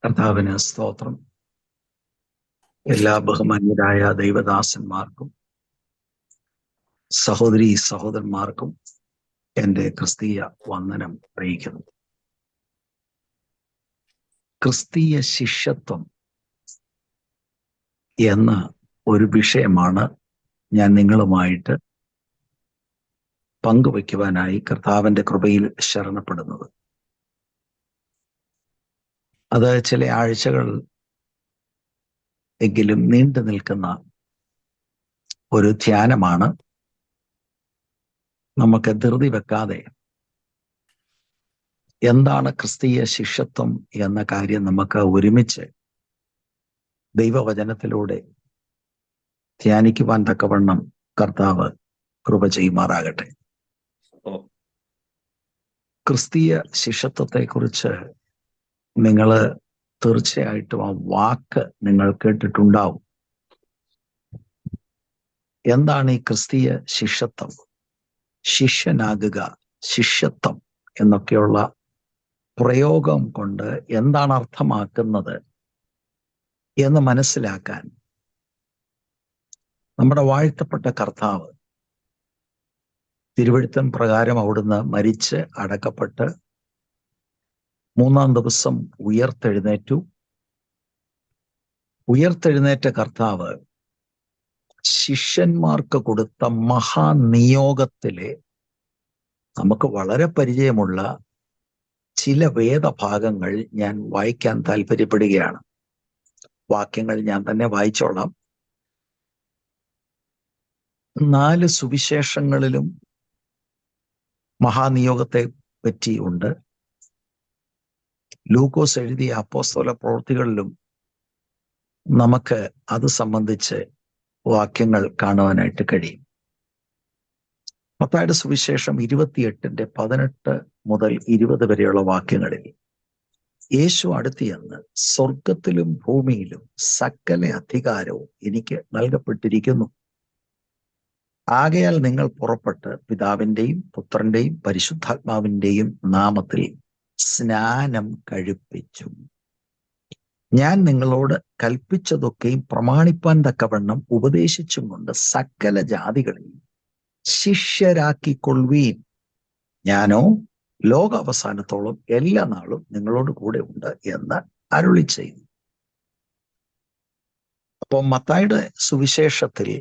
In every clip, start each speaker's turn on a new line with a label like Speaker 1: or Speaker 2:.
Speaker 1: കർത്താവിന് സ്തോത്രം. എല്ലാ ബഹുമാന്യരായ ദൈവദാസന്മാർക്കും സഹോദരീ സഹോദരന്മാർക്കും എൻ്റെ ക്രിസ്തീയ വന്ദനം അറിയിക്കുന്നു. ക്രിസ്തീയ ശിഷ്യത്വം എന്ന ഒരു വിഷയമാണ് ഞാൻ നിങ്ങളുമായിട്ട് പങ്കുവയ്ക്കുവാനായി കർത്താവിൻ്റെ കൃപയിൽ ശരണപ്പെടുന്നത്. അത് ചില ആഴ്ചകൾ എങ്കിലും നീണ്ടു നിൽക്കുന്ന ഒരു ധ്യാനമാണ്. നമുക്ക് ധൃതി വെക്കാതെ എന്താണ് ക്രിസ്തീയ ശിഷ്യത്വം എന്ന കാര്യം നമുക്ക് ഒരുമിച്ച് ദൈവവചനത്തിലൂടെ ധ്യാനിക്കുവാൻ തക്കവണ്ണം കർത്താവ് കൃപ ചെയ്യുമാറാകട്ടെ. ക്രിസ്തീയ ശിഷ്യത്വത്തെക്കുറിച്ച് നിങ്ങൾ തീർച്ചയായിട്ടും ആ വാക്ക് നിങ്ങൾ കേട്ടിട്ടുണ്ടാവും. എന്താണ് ഈ ക്രിസ്തീയ ശിഷ്യത്വം? ശിഷ്യനാകുക, ശിഷ്യത്വം എന്നൊക്കെയുള്ള പ്രയോഗം കൊണ്ട് എന്താണ് അർത്ഥമാക്കുന്നത് എന്ന് മനസ്സിലാക്കാൻ നമ്മുടെ വാഴ്ത്തപ്പെട്ട കർത്താവ് തിരുവെഴുത്തിൻ പ്രകാരം അവിടുന്ന് മരിച്ച് അടക്കപ്പെട്ട് മൂന്നാം ദിവസം ഉയർത്തെഴുന്നേറ്റ കർത്താവ് ശിഷ്യന്മാർക്ക് കൊടുത്ത മഹാനിയോഗത്തിലെ നമുക്ക് വളരെ പരിചയമുള്ള ചില വേദഭാഗങ്ങൾ ഞാൻ വായിക്കാൻ താല്പര്യപ്പെടുകയാണ്. വാക്യങ്ങൾ ഞാൻ തന്നെ വായിച്ചോളാം. 4 സുവിശേഷങ്ങളിലും മഹാനിയോഗത്തെ പറ്റിയുണ്ട്. ലൂക്കോസ് എഴുതിയ അപ്പോസ്തല പ്രവൃത്തികളിലും നമുക്ക് അത് സംബന്ധിച്ച് വാക്യങ്ങൾ കാണുവാനായിട്ട് കഴിയും. മത്തായിയുടെ സുവിശേഷം 28:18 മുതൽ 20 വരെയുള്ള വാക്യങ്ങളിൽ യേശു അടുത്തിയെന്ന് സ്വർഗത്തിലും ഭൂമിയിലും സകല അധികാരവും എനിക്ക് നൽകപ്പെട്ടിരിക്കുന്നു. ആകയാൽ നിങ്ങൾ പുറപ്പെട്ട് പിതാവിൻ്റെയും പുത്രന്റെയും പരിശുദ്ധാത്മാവിൻ്റെയും നാമത്തിൽ സ്നാനം കഴിപ്പിച്ചു. ഞാൻ നിങ്ങളോട് കൽപ്പിച്ചതൊക്കെയും പ്രമാണിപ്പാൻ തക്കവണ്ണം ഉപദേശിച്ചും കൊണ്ട് സകല ജാതികളെയും ശിഷ്യരാക്കിക്കൊള്ളുവീൻ. ഞാനോ ലോകാവസാനത്തോളം എല്ലാ നാളും നിങ്ങളോട് കൂടെ ഉണ്ട് എന്ന് അരുളി ചെയ്തു. അപ്പോൾ മത്തായിയുടെ സുവിശേഷത്തിൽ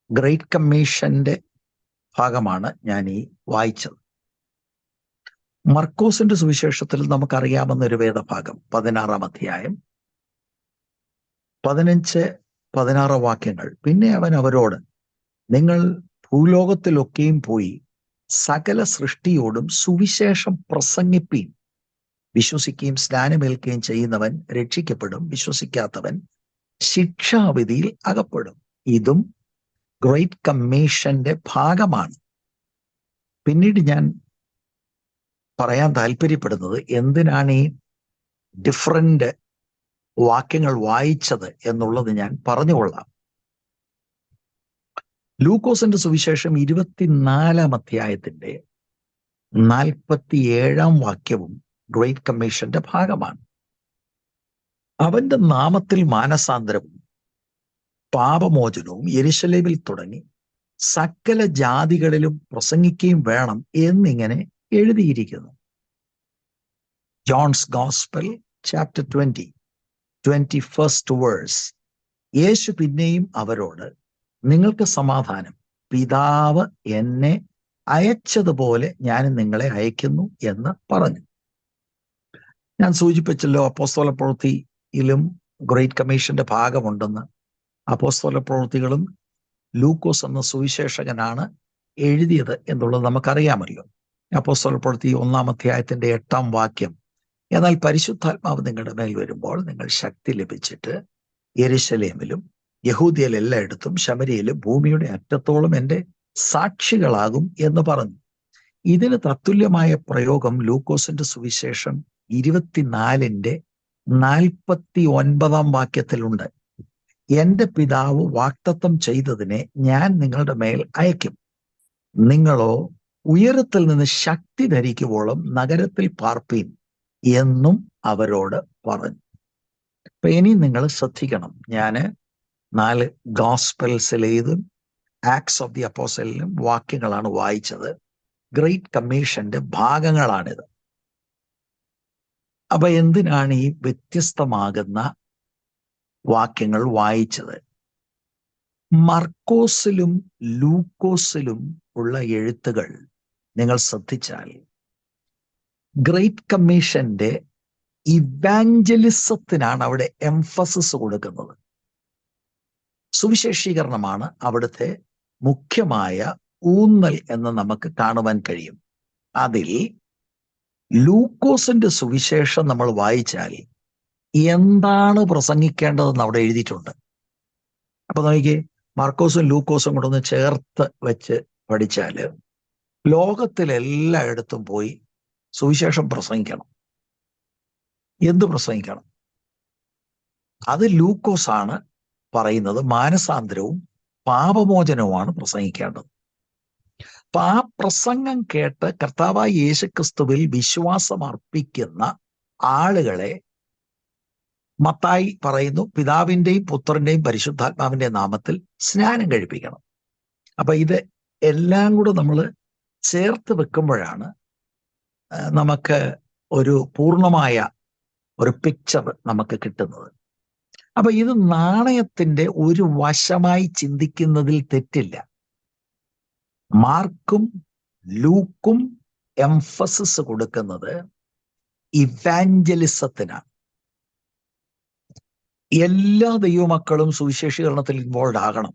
Speaker 1: ഗ്രേറ്റ് കമ്മീഷന്റെ ഭാഗമാണ് ഞാൻ ഈ വായിച്ചത്. മർക്കോസിന്റെ സുവിശേഷത്തിൽ നമുക്കറിയാവുന്ന ഒരു വേദഭാഗം 16-ാം അധ്യായം 15-16 വാക്യങ്ങൾ. പിന്നെ അവൻ അവരോട്, നിങ്ങൾ ഭൂലോകത്തിലൊക്കെയും പോയി സകല സൃഷ്ടിയോടും സുവിശേഷം പ്രസംഗിപ്പീൻ. വിശ്വസിക്കുകയും സ്നാനമേൽക്കുകയും ചെയ്യുന്നവൻ രക്ഷിക്കപ്പെടും, വിശ്വസിക്കാത്തവൻ ശിക്ഷാവിധിയിൽ അകപ്പെടും. ഇതും ഗ്രേറ്റ് കമ്മീഷന്റെ ഭാഗമാണ്. പിന്നീട് ഞാൻ പറയാൻ താല്പര്യപ്പെടുന്നത് എന്തിനാണ് ഈ ഡിഫറൻറ്റ് വാക്യങ്ങൾ വായിച്ചത് എന്നുള്ളത് ഞാൻ പറഞ്ഞുകൊള്ളാം. ലൂക്കോസിന്റെ സുവിശേഷം 24-ാം അധ്യായത്തിന്റെ 47-ാം വാക്യവും ഗ്രേറ്റ് കമ്മീഷന്റെ ഭാഗമാണ്. അവന്റെ നാമത്തിൽ മാനസാന്തരവും പാപമോചനവും യെരുശലേമിൽ തുടങ്ങി സകല ജാതികളിലും പ്രസംഗിക്കുകയും വേണം എന്നിങ്ങനെ എഴുതിയിരിക്കുന്നു. John's gospel chapter 20, 21st verse. യേശു പിന്നെയും അവരോട്, നിങ്ങൾക്ക് സമാധാനം. പിതാവ് എന്നെ അയച്ചതുപോലെ ഞാൻ നിങ്ങളെ അയക്കുന്നു എന്ന് പറഞ്ഞു. ഞാൻ സൂചിപ്പിച്ചല്ലോ, അപ്പോസ്തല പ്രവൃത്തിയിലും ഗ്രേറ്റ് കമ്മീഷന്റെ ഭാഗമുണ്ടെന്ന്. അപ്പോസ്തല പ്രവൃത്തികളും ലൂക്കോസ് എന്ന സുവിശേഷകനാണ് എഴുതിയത് എന്നുള്ളത് നമുക്കറിയാമല്ലോ. അപ്പോസ്തല പ്രവൃത്തി 1-ാം അധ്യായത്തിന്റെ 8-ാം വാക്യം, എന്നാൽ പരിശുദ്ധാത്മാവ് നിങ്ങളുടെ മേൽ വരുമ്പോൾ നിങ്ങൾ ശക്തി ലഭിച്ചിട്ട് യെരുശലേമിലും യഹൂദിയയിൽ എല്ലായിടത്തും ശമര്യയിലും ഭൂമിയുടെ അറ്റത്തോളം എൻ്റെ സാക്ഷികളാകും എന്ന് പറഞ്ഞു. ഇതിന് തത്തുല്യമായ പ്രയോഗം ലൂക്കോസിന്റെ സുവിശേഷം 24-ന്റെ 49-ാം വാക്യത്തിലുണ്ട്. എൻ്റെ പിതാവ് വാഗ്ദത്തം ചെയ്തതിനെ ഞാൻ നിങ്ങളുടെ മേൽ അയക്കും. നിങ്ങളോ ഉയരത്തിൽ നിന്ന് ശക്തി ധരിക്കുവോളം നഗരത്തിൽ പാർപ്പീൻ എന്നും അവരോട് പറഞ്ഞു. അപ്പൊ ഇനി നിങ്ങൾ ശ്രദ്ധിക്കണം. ഞാൻ 4 ഗോസ്പൽസിലേതും ആക്ട്സ് ഓഫ് ദി അപ്പോസ്റ്റലിലും വാക്യങ്ങളാണ് വായിച്ചത്. ഗ്രേറ്റ് കമ്മീഷന്റെ ഭാഗങ്ങളാണിത്. അപ്പൊ എന്തിനാണ് ഈ വ്യത്യസ്തമാകുന്ന വാക്യങ്ങൾ വായിച്ചത്? മർക്കോസിലും ലൂക്കോസിലും ഉള്ള എഴുത്തുകൾ നിങ്ങൾ ശ്രദ്ധിച്ചാൽ ഗ്രേറ്റ് കമ്മീഷന്റെ ഇവാഞ്ചലിസത്തിനാണ് അവിടെ എംഫസിസ് കൊടുക്കുന്നത്. സുവിശേഷീകരണമാണ് അവിടുത്തെ മുഖ്യമായ ഊന്നൽ എന്ന് നമുക്ക് കാണുവാൻ കഴിയും. അതിൽ ലൂക്കോസിന്റെ സുവിശേഷം നമ്മൾ വായിച്ചാൽ എന്താണ് പ്രസംഗിക്കേണ്ടതെന്ന് അവിടെ എഴുതിയിട്ടുണ്ട്. അപ്പൊ നോക്കിയേ, മാർക്കോസും ലൂക്കോസും കൂടെ ഒന്ന് ചേർത്ത് വെച്ച് പഠിച്ചാല് ലോകത്തിലെല്ലായിടത്തും പോയി സുവിശേഷം പ്രസംഗിക്കണം. എന്ത് പ്രസംഗിക്കണം? അത് ലൂക്കോസാണ് പറയുന്നത്. മാനസാന്തരവും പാപമോചനവുമാണ് പ്രസംഗിക്കേണ്ടത്. അപ്പൊ ആ പ്രസംഗം കേട്ട് കർത്താവായ യേശുക്രിസ്തുവിൽ വിശ്വാസം അർപ്പിക്കുന്ന ആളുകളെ മത്തായി പറയുന്നു പിതാവിന്റെയും പുത്രന്റെയും പരിശുദ്ധാത്മാവിന്റെയും നാമത്തിൽ സ്നാനം കഴിപ്പിക്കണം. അപ്പൊ ഇത് എല്ലാം കൂടെ നമ്മൾ ചേർത്ത് വെക്കുമ്പോഴാണ് നമുക്ക് ഒരു പൂർണ്ണമായ ഒരു പിക്ചർ നമുക്ക് കിട്ടുന്നത്. അപ്പൊ ഇത് നാണയത്തിന്റെ ഒരു വശമായി ചിന്തിക്കുന്നതിൽ തെറ്റില്ല. മാർക്കും ലൂക്കും എംഫസിസ് കൊടുക്കുന്നത് ഇവാഞ്ചലിസത്തിനാണ്. എല്ലാ ദൈവമക്കളും സുവിശേഷീകരണത്തിൽ ഇൻവോൾവ് ആകണം.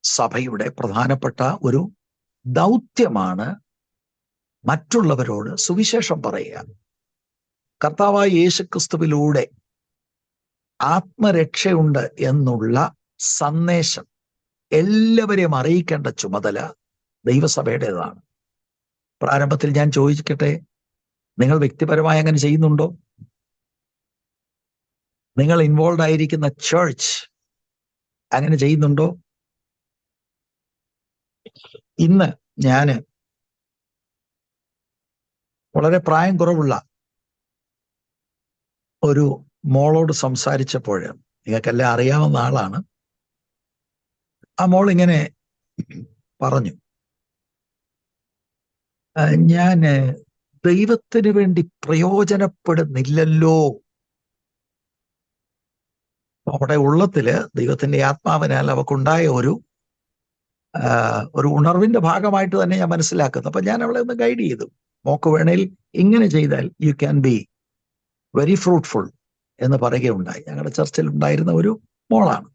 Speaker 1: സഭയുടെ പ്രധാനപ്പെട്ട ഒരു ദൗത്യമാണ് മറ്റുള്ളവരോട് സുവിശേഷം പറയുക. കർത്താവായ യേശുക്രിസ്തുവിലൂടെ ആത്മരക്ഷയുണ്ട് എന്നുള്ള സന്ദേശം എല്ലാവരെയും അറിയിക്കേണ്ട ചുമതല ദൈവസഭയുടേതാണ്. പ്രാരംഭത്തിൽ ഞാൻ ചോദിക്കട്ടെ, നിങ്ങൾ വ്യക്തിപരമായി അങ്ങനെ ചെയ്യുന്നുണ്ടോ? നിങ്ങൾ ഇൻവോൾവ് ആയിരിക്കുന്ന ചർച്ച് അങ്ങനെ ചെയ്യുന്നുണ്ടോ? ഇന്ന് ഞാൻ വളരെ പ്രായം കുറവുള്ള ഒരു മോളോട് സംസാരിച്ചപ്പോൾ, നിങ്ങൾക്കെല്ലാം അറിയാവുന്ന ആളാണ്, ആ മോൾ ഇങ്ങനെ പറഞ്ഞു, ഞാൻ ദൈവത്തിന് വേണ്ടി പ്രയോജനപ്പെടുന്നില്ലല്ലോ. അവിടെ ഉള്ളത്തില് ദൈവത്തിന്റെ ആത്മാവിനാൽ അവക്കുണ്ടായ ഒരു ഉണർവിന്റെ ഭാഗമായിട്ട് തന്നെ ഞാൻ മനസ്സിലാക്കുന്നു. അപ്പൊ ഞാൻ അവളെ ഒന്ന് ഗൈഡ് ചെയ്തു. മോക്ക് വേണേൽ ഇങ്ങനെ ചെയ്താൽ you can be very fruitful എന്ന് പറയുകയുണ്ടായി. ഞങ്ങളുടെ ചർച്ചിൽ ഉണ്ടായിരുന്ന ഒരു മോളാണ്.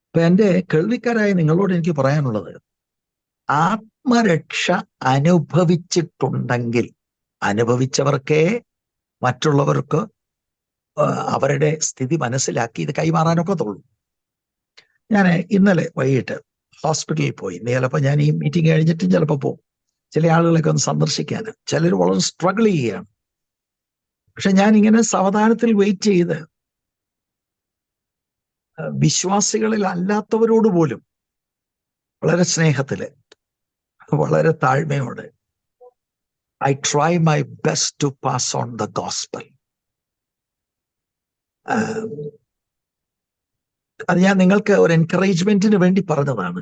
Speaker 1: അപ്പൊ എൻ്റെ കേൾവിക്കാരായ നിങ്ങളോട് എനിക്ക് പറയാനുള്ളത്, ആത്മരക്ഷ അനുഭവിച്ചിട്ടുണ്ടെങ്കിൽ അനുഭവിച്ചവർക്കേ മറ്റുള്ളവർക്ക് അവരുടെ സ്ഥിതി മനസ്സിലാക്കി ഇത് കൈമാറാനൊക്കെ തോന്നും. ഞാൻ ഇന്നലെ വൈകിട്ട് ഹോസ്പിറ്റലിൽ പോയി. ചിലപ്പോൾ ഞാൻ ഈ മീറ്റിംഗ് കഴിഞ്ഞിട്ടും ചിലപ്പോൾ പോകും ചില ആളുകളൊക്കെ ഒന്ന് സന്ദർശിക്കാൻ. ചിലർ വളരെ സ്ട്രഗിൾ ചെയ്യുകയാണ്. പക്ഷെ ഞാൻ ഇങ്ങനെ സാവധാനത്തിൽ വെയിറ്റ് ചെയ്ത് വിശ്വാസികളിൽ അല്ലാത്തവരോട് പോലും വളരെ സ്നേഹത്തില്, വളരെ താഴ്മയോടെ I try my best to pass on the gospel. അത് ഞാൻ നിങ്ങൾക്ക് ഒരു എൻകറേജ്മെന്റിന് വേണ്ടി പറഞ്ഞതാണ്.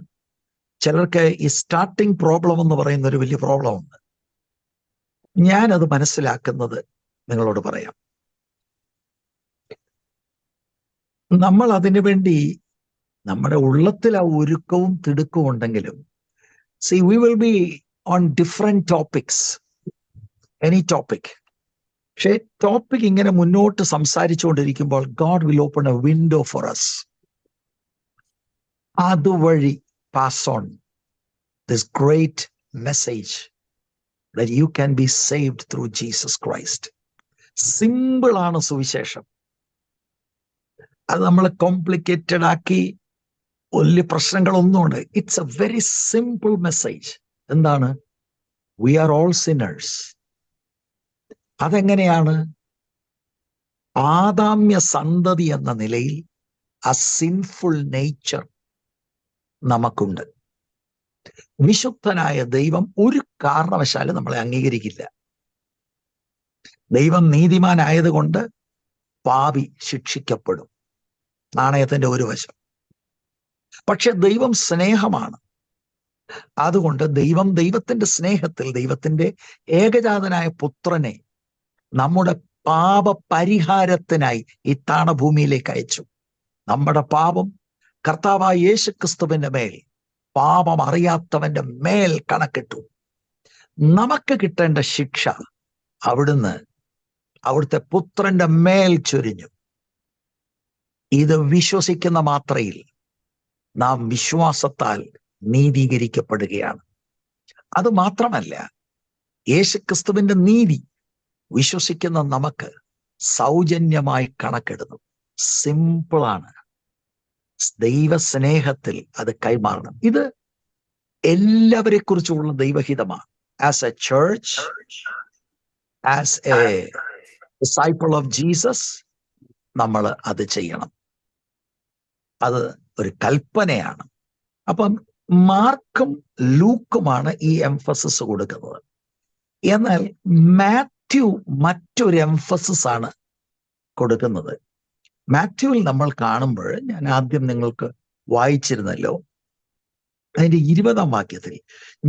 Speaker 1: ചിലർക്ക് ഈ സ്റ്റാർട്ടിങ് പ്രോബ്ലം എന്ന് പറയുന്ന ഒരു വലിയ പ്രോബ്ലം ഉണ്ട്. ഞാനത് മനസ്സിലാക്കുന്നത് നിങ്ങളോട് പറയാം. നമ്മൾ അതിനു വേണ്ടി നമ്മുടെ ഉള്ളത്തിൽ ആ ഒരുക്കവും തിടുക്കവും ഉണ്ടെങ്കിലും, see we will be on different topics, any topic. പക്ഷേ ടോപ്പിക് ഇങ്ങനെ മുന്നോട്ട് സംസാരിച്ചുകൊണ്ടിരിക്കുമ്പോൾ God will open a window for us. അതുവഴി pass on this great message that you can be saved through Jesus Christ. Simple ആണ് സുവിശേഷം. അത് നമ്മൾ complicated ആക്കി വലിയ പ്രശ്നങ്ങളൊന്നുമുണ്ട്. It's a very simple message. എന്താണ്? We are all sinners. അതെങ്ങനെയാണ്? ആദാമ്യ സന്തതി എന്ന നിലയിൽ ആ സിൻഫുൾ നേച്ചർ നമുക്കുണ്ട്. വിശുദ്ധനായ ദൈവം ഒരു കാരണവശാലും നമ്മളെ അംഗീകരിക്കില്ല. ദൈവം നീതിമാനായതുകൊണ്ട് പാപി ശിക്ഷിക്കപ്പെടും, നാണയത്തിന്റെ ഒരു വശം. പക്ഷെ ദൈവം സ്നേഹമാണ്. അതുകൊണ്ട് ദൈവത്തിന്റെ സ്നേഹത്തിൽ ദൈവത്തിന്റെ ഏകജാതനായ പുത്രനെ നമ്മുടെ പാപ പരിഹാരത്തിനായി ഈ താണഭൂമിയിലേക്ക് അയച്ചു. നമ്മുടെ പാപം കർത്താവായ യേശുക്രിസ്തുവിന്റെ മേൽ, പാപം അറിയാത്തവന്റെ മേൽ കണക്കിട്ടു. നമുക്ക് കിട്ടേണ്ട ശിക്ഷ അവിടുന്ന് അവിടുത്തെ പുത്രന്റെ മേൽ ചൊരിഞ്ഞു. ഇത് വിശ്വസിക്കുന്ന മാത്രയിൽ നാം വിശ്വാസത്താൽ നീതീകരിക്കപ്പെടുകയാണ്. അത് മാത്രമല്ല, യേശുക്രിസ്തുവിന്റെ നീതി വിശ്വസിക്കുന്ന നമുക്ക് സൗജന്യമായി കണക്കിടുന്നു. സിമ്പിളാണ്. ദൈവസ്നേഹത്തിൽ അത് കൈമാറണം. ഇത് എല്ലാവരെ കുറിച്ചുള്ള ദൈവഹിതമാണ്. As a church, as a disciple of Jesus, നമ്മൾ അത് ചെയ്യണം. അത് ഒരു കൽപ്പനയാണ്. അപ്പം മാർക്കും ലൂക്കുമാണ് ഈ എംഫസിസ് കൊടുക്കുന്നത്. എന്നാൽ മാത്യു മറ്റൊരു എംഫസിസ് ആണ് കൊടുക്കുന്നത്. മാത്യുവിൽ നമ്മൾ കാണുമ്പോൾ, ഞാൻ ആദ്യം നിങ്ങൾക്ക് വായിച്ചിരുന്നല്ലോ, അതിന്റെ 20-ാം വാക്യത്തിൽ,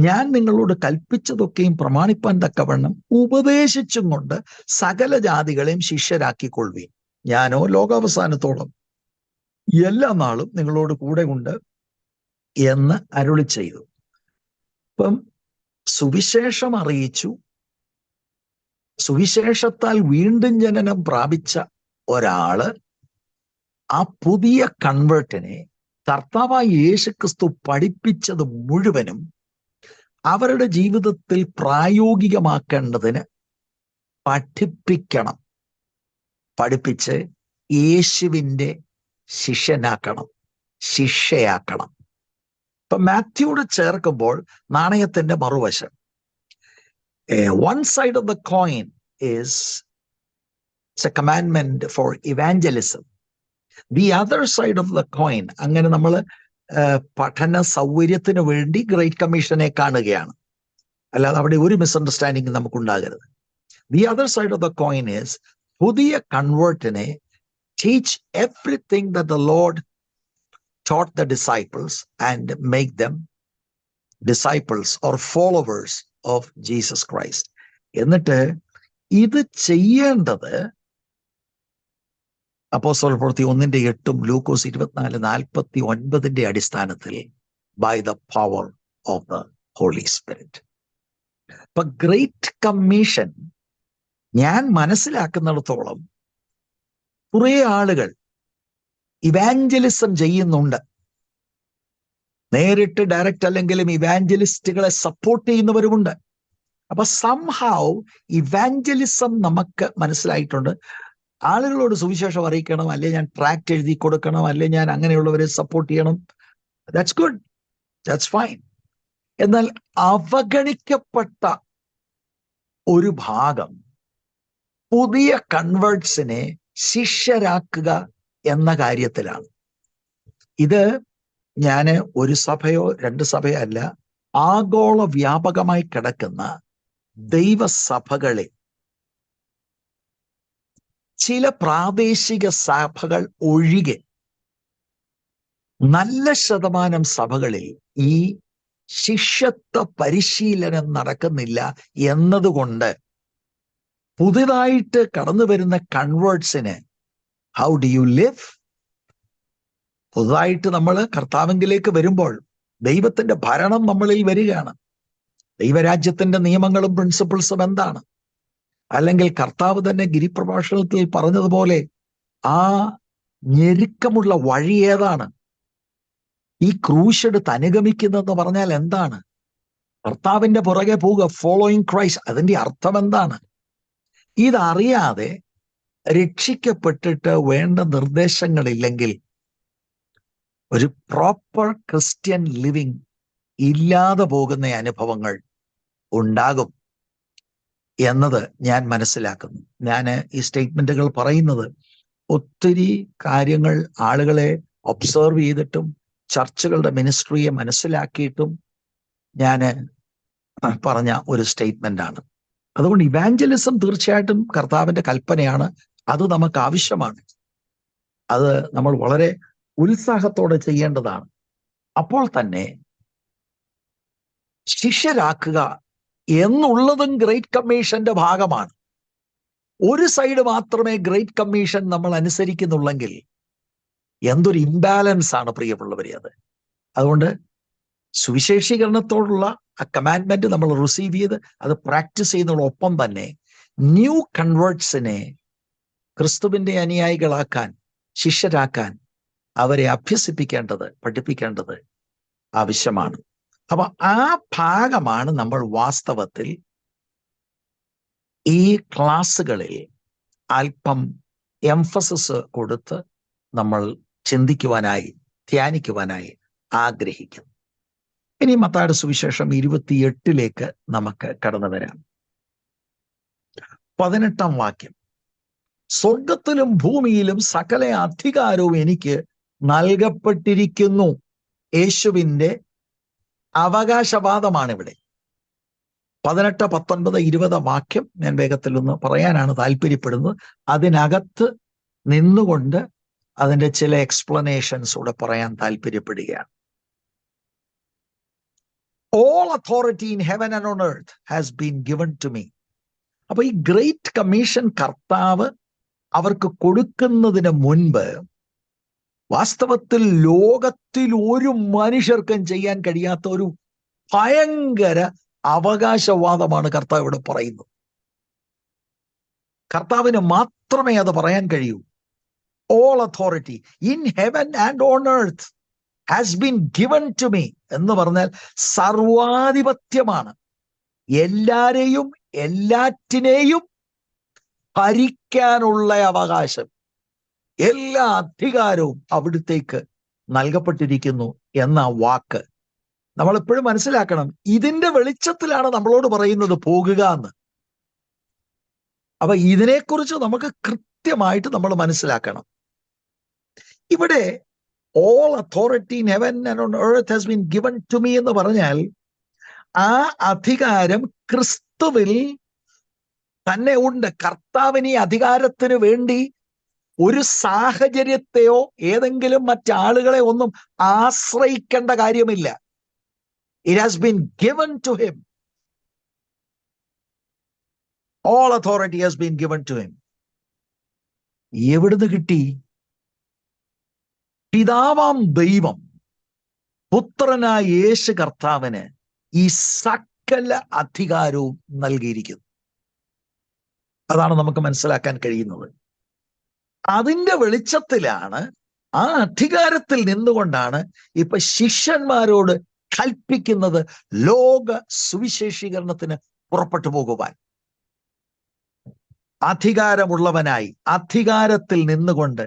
Speaker 1: ഞാൻ നിങ്ങളോട് കൽപ്പിച്ചതൊക്കെയും പ്രമാണിപ്പാൻ തക്കവണ്ണം ഉപദേശിച്ചും കൊണ്ട് സകല ജാതികളെയും ശിഷ്യരാക്കിക്കൊള്ളുവീൻ. ഞാനോ ലോകാവസാനത്തോളം എല്ലാ നാളും നിങ്ങളോട് കൂടെ ഉണ്ട് എന്ന് അരുളി ചെയ്തു. അപ്പം സുവിശേഷം അറിയിച്ചു. സുവിശേഷത്താൽ വീണ്ടും ജനനം പ്രാപിച്ച ഒരാള് ആ പുതിയ കൺവേർട്ടിനെ കർത്താവായ യേശുക്രിസ്തു പഠിപ്പിച്ചത് മുഴുവനും അവരുടെ ജീവിതത്തിൽ പ്രായോഗികമാക്കേണ്ടതിന് പഠിപ്പിക്കണം. പഠിപ്പിച്ച് യേശുവിൻ്റെ ശിഷ്യനാക്കണം, ശിഷ്യയാക്കണം. ഇപ്പൊ മാത്യുയോട് ചേർക്കുമ്പോൾ നാണയത്തിന്റെ മറുവശം, one side of the coin is it's a commandment for evangelism. The other side of the coin, അങ്ങനെ നമ്മൾ പഠന സൗകര്യത്തിന് വേണ്ടി ഗ്രേറ്റ് കമ്മീഷനെ കാണുകയാണ്, അല്ലാതെ അവിടെ ഒരു misunderstanding നമുക്കുണ്ടാകരുത്. The other side of the coin is പുതിയ കൺവേർട്ടിനെ teach everything that the Lord taught the disciples and make them disciples or followers of Jesus Christ. എന്നിട്ട് ഇത് ചെയ്യേണ്ടത് അപ്പോസ്തല പ്രവൃത്തി 1:8 ലൂക്കോസ് 24:49 അടിസ്ഥാനത്തിൽ by the power of the Holy Spirit. ഇപ്പൊ great commission ഞാൻ മനസ്സിലാക്കുന്നിടത്തോളം കുറെ ആളുകൾ ഇവാഞ്ചലിസം ചെയ്യുന്നുണ്ട്. നേരിട്ട് ഡയറക്റ്റ് അല്ലെങ്കിലും ഇവാഞ്ചലിസ്റ്റുകളെ സപ്പോർട്ട് ചെയ്യുന്നവരുമുണ്ട്. അപ്പൊ സംഹൗ ഇവാഞ്ചലിസം നമുക്ക് മനസ്സിലായിട്ടുണ്ട്. ആളുകളോട് സുവിശേഷം അറിയിക്കണം, അല്ലെ ഞാൻ ട്രാക്ട് എഴുതി കൊടുക്കണം, അല്ലെ ഞാൻ അങ്ങനെയുള്ളവരെ സപ്പോർട്ട് ചെയ്യണം. That's good, that's fine. എന്നാൽ അവഗണിക്കപ്പെട്ട ഒരു ഭാഗം പുതിയ കൺവേർട്സിനെ ശിഷ്യരാക്കുക എന്ന കാര്യത്തിലാണ്. ഇത് ഞാൻ ഒരു സഭയോ രണ്ട് സഭയോ അല്ല, ആഗോള വ്യാപകമായി കിടക്കുന്ന ദൈവസഭകളെ, ചില പ്രാദേശിക സഭകൾ ഒഴികെ നല്ല ശതമാനം സഭകളിൽ ഈ ശിഷ്യത്വ പരിശീലനം നടക്കുന്നില്ല എന്നതുകൊണ്ട് പുതുതായിട്ട് കടന്നു വരുന്ന കൺവേർട്സിന് ഹൗ ഡു യു ലിവ്? പുതുതായിട്ട് നമ്മൾ കർത്താവിലേക്ക് വരുമ്പോൾ ദൈവത്തിന്റെ ഭരണം നമ്മളിൽ വരികയാണ്. ദൈവരാജ്യത്തിന്റെ നിയമങ്ങളും പ്രിൻസിപ്പിൾസും എന്താണ്? അല്ലെങ്കിൽ കർത്താവ് തന്നെ ഗിരിപ്രഭാഷണത്തിൽ പറഞ്ഞതുപോലെ ആ ഞെരുക്കമുള്ള വഴി ഏതാണ്? ഈ ക്രൂശെടുത്ത് അനുഗമിക്കുന്നതെന്ന് പറഞ്ഞാൽ എന്താണ്? കർത്താവിന്റെ പുറകെ പോവുക, ഫോളോയിങ് ക്രൈസ്റ്റ്. അതിന്റെ അർത്ഥം എന്താണ്? ഇതറിയാതെ രക്ഷിക്കപ്പെട്ടിട്ട് വേണ്ട നിർദ്ദേശങ്ങളില്ലെങ്കിൽ ഒരു പ്രോപ്പർ ക്രിസ്ത്യൻ ലിവിങ് ഇല്ലാതെ പോകുന്ന അനുഭവങ്ങൾ ഉണ്ടാകും എന്നത് ഞാൻ മനസ്സിലാക്കുന്നു. ഞാൻ ഈ സ്റ്റേറ്റ്മെന്റുകൾ പറയുന്നത് ഒത്തിരി കാര്യങ്ങൾ ആളുകളെ ഒബ്സർവ് ചെയ്തിട്ടും ചർച്ചുകളുടെ മിനിസ്ട്രിയെ മനസ്സിലാക്കിയിട്ടും ഞാൻ പറഞ്ഞ ഒരു സ്റ്റേറ്റ്മെന്റ് ആണ്. അതുകൊണ്ട് ഇവാഞ്ചലിസം തീർച്ചയായിട്ടും കർത്താവിന്റെ കൽപ്പനയാണ്. അത് നമുക്ക് ആവശ്യമാണ്. അത് നമ്മൾ വളരെ ഉത്സാഹത്തോടെ ചെയ്യേണ്ടതാണ്. അപ്പോൾ തന്നെ ശിഷ്യരാക്കുക എന്നുള്ളതും ഗ്രേറ്റ് കമ്മീഷന്റെ ഭാഗമാണ്. ഒരു സൈഡ് മാത്രമേ ഗ്രേറ്റ് കമ്മീഷൻ നമ്മൾ അനുസരിക്കുന്നുള്ളെങ്കിൽ എന്തൊരു ഇംബാലൻസ് ആണ് പ്രിയമുള്ളവരെ അത്. അതുകൊണ്ട് സുവിശേഷീകരണത്തോടുള്ള ആ കമാൻഡ്മെന്റ് നമ്മൾ റിസീവ് ചെയ്ത് അത് പ്രാക്ടീസ് ചെയ്യുന്നതോടൊപ്പം തന്നെ ന്യൂ കൺവേർട്സിനെ ക്രിസ്തുവിന്റെ അനുയായികളാക്കാൻ, ശിഷ്യരാക്കാൻ അവരെ അഭ്യസിപ്പിക്കേണ്ടത്, പഠിപ്പിക്കേണ്ടത് ആവശ്യമാണ്. അപ്പൊ ആ ഭാഗമാണ് നമ്മൾ വാസ്തവത്തിൽ ഈ ക്ലാസ്സുകളിൽ അല്പം എംഫസിസ് കൊടുത്ത് നമ്മൾ ചിന്തിക്കുവാനായി, ധ്യാനിക്കുവാനായി ആഗ്രഹിക്കുന്നു. ഇനി മത്തായിയുടെ സുവിശേഷം 28 നമുക്ക് കടന്നു വരാം. 18 വാക്യം, സ്വർഗത്തിലും ഭൂമിയിലും സകല അധികാരവും എനിക്ക് നൽകപ്പെട്ടിരിക്കുന്നു. യേശുവിൻ്റെ അവകാശവാദമാണ് ഇവിടെ. 18, 19, 20 വാക്യം ഞാൻ വേഗത്തിൽ ഒന്ന് പറയാനാണ് താല്പര്യപ്പെടുന്നത്. അതിനകത്ത് നിന്നുകൊണ്ട് അതിൻ്റെ ചില എക്സ്പ്ലനേഷൻസ് കൂടെ പറയാൻ താല്പര്യപ്പെടുകയാണ്. All authority in heaven and on earth has been given to me. അപ്പൊ ഈ ഗ്രേറ്റ് കമ്മീഷൻ കർത്താവ് അവർക്ക് കൊടുക്കുന്നതിന് മുൻപ് വാസ്തവത്തിൽ ലോകത്തിൽ ഒരു മനുഷ്യർക്കും ചെയ്യാൻ കഴിയാത്ത ഒരു ഭയങ്കര അവകാശവാദമാണ് കർത്താവ് ഇവിടെ പറയുന്നത്. കർത്താവിന് മാത്രമേ അത് പറയാൻ കഴിയൂ. All authority in heaven and on earth has been given to me എന്ന് പറഞ്ഞാൽ സർവാധിപത്യമാണ്. എല്ലാരെയും എല്ലാറ്റിനെയും ഭരിക്കാനുള്ള അവകാശം, എല്ലാ അധികാരവും അവിടുത്തേക്ക് നൽകപ്പെട്ടിരിക്കുന്നു എന്ന വാക്ക് നമ്മൾ എപ്പോഴും മനസ്സിലാക്കണം. ഇതിന്റെ വെളിച്ചത്തിലാണ് നമ്മളോട് പറയുന്നത് പോകുക എന്ന്. അപ്പൊ ഇതിനെക്കുറിച്ച് നമുക്ക് കൃത്യമായിട്ട് നമ്മൾ മനസ്സിലാക്കണം. ഇവിടെ all authority in heaven and on earth has been given to me എന്ന് പറഞ്ഞാൽ ആ അധികാരം ക്രിസ്തുവിൽ തന്നെ ഉണ്ട്. കർത്താവിന് ഈ അധികാരത്തിന് വേണ്ടി ഒരു സാഹചര്യത്തെയോ ഏതെങ്കിലും മറ്റാളുകളെ ഒന്നും ആശ്രയിക്കേണ്ട കാര്യമില്ല. It has been given to him. All authority has been given to him. എവിടുന്ന് കിട്ടി? പിതാവാം ദൈവം പുത്രനായ യേശു കർത്താവിന് ഈ സകല അധികാരവും നൽകിയിരിക്കുന്നു. അതാണ് നമുക്ക് മനസ്സിലാക്കാൻ കഴിയുന്നത്. അതിന്റെ വെളിച്ചത്തിലാണ്, ആ അധികാരത്തിൽ നിന്നുകൊണ്ടാണ് ഇപ്പൊ ശിഷ്യന്മാരോട് കൽപ്പിക്കുന്നത് ലോക സുവിശേഷീകരണത്തിന് പുറപ്പെട്ടു പോകുവാൻ. അധികാരമുള്ളവനായി അധികാരത്തിൽ നിന്നുകൊണ്ട്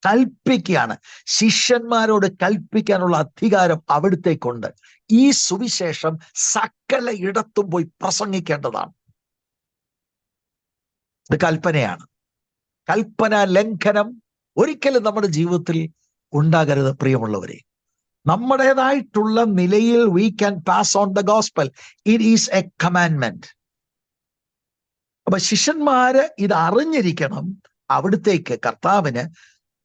Speaker 1: കൽപ്പിക്കുകയാണ്. ശിഷ്യന്മാരോട് കൽപ്പിക്കാനുള്ള അധികാരം അവിടുത്തേക്കുണ്ട്. ഈ സുവിശേഷം സകല ഇടത്തും പോയി പ്രസംഗിക്കേണ്ടതാണ്. ഇത് കൽപ്പനയാണ്. കൽപ്പന ലംഘനം ഒരിക്കലും നമ്മുടെ ജീവിതത്തിൽ ഉണ്ടാകരുത് പ്രിയമുള്ളവരെ. നമ്മുടേതായിട്ടുള്ള നിലയിൽ we can pass on the gospel. It is a commandment. അപ്പൊ ശിഷ്യന്മാര് ഇത് അറിഞ്ഞിരിക്കണം. അവിടുത്തേക്ക് കർത്താവിന്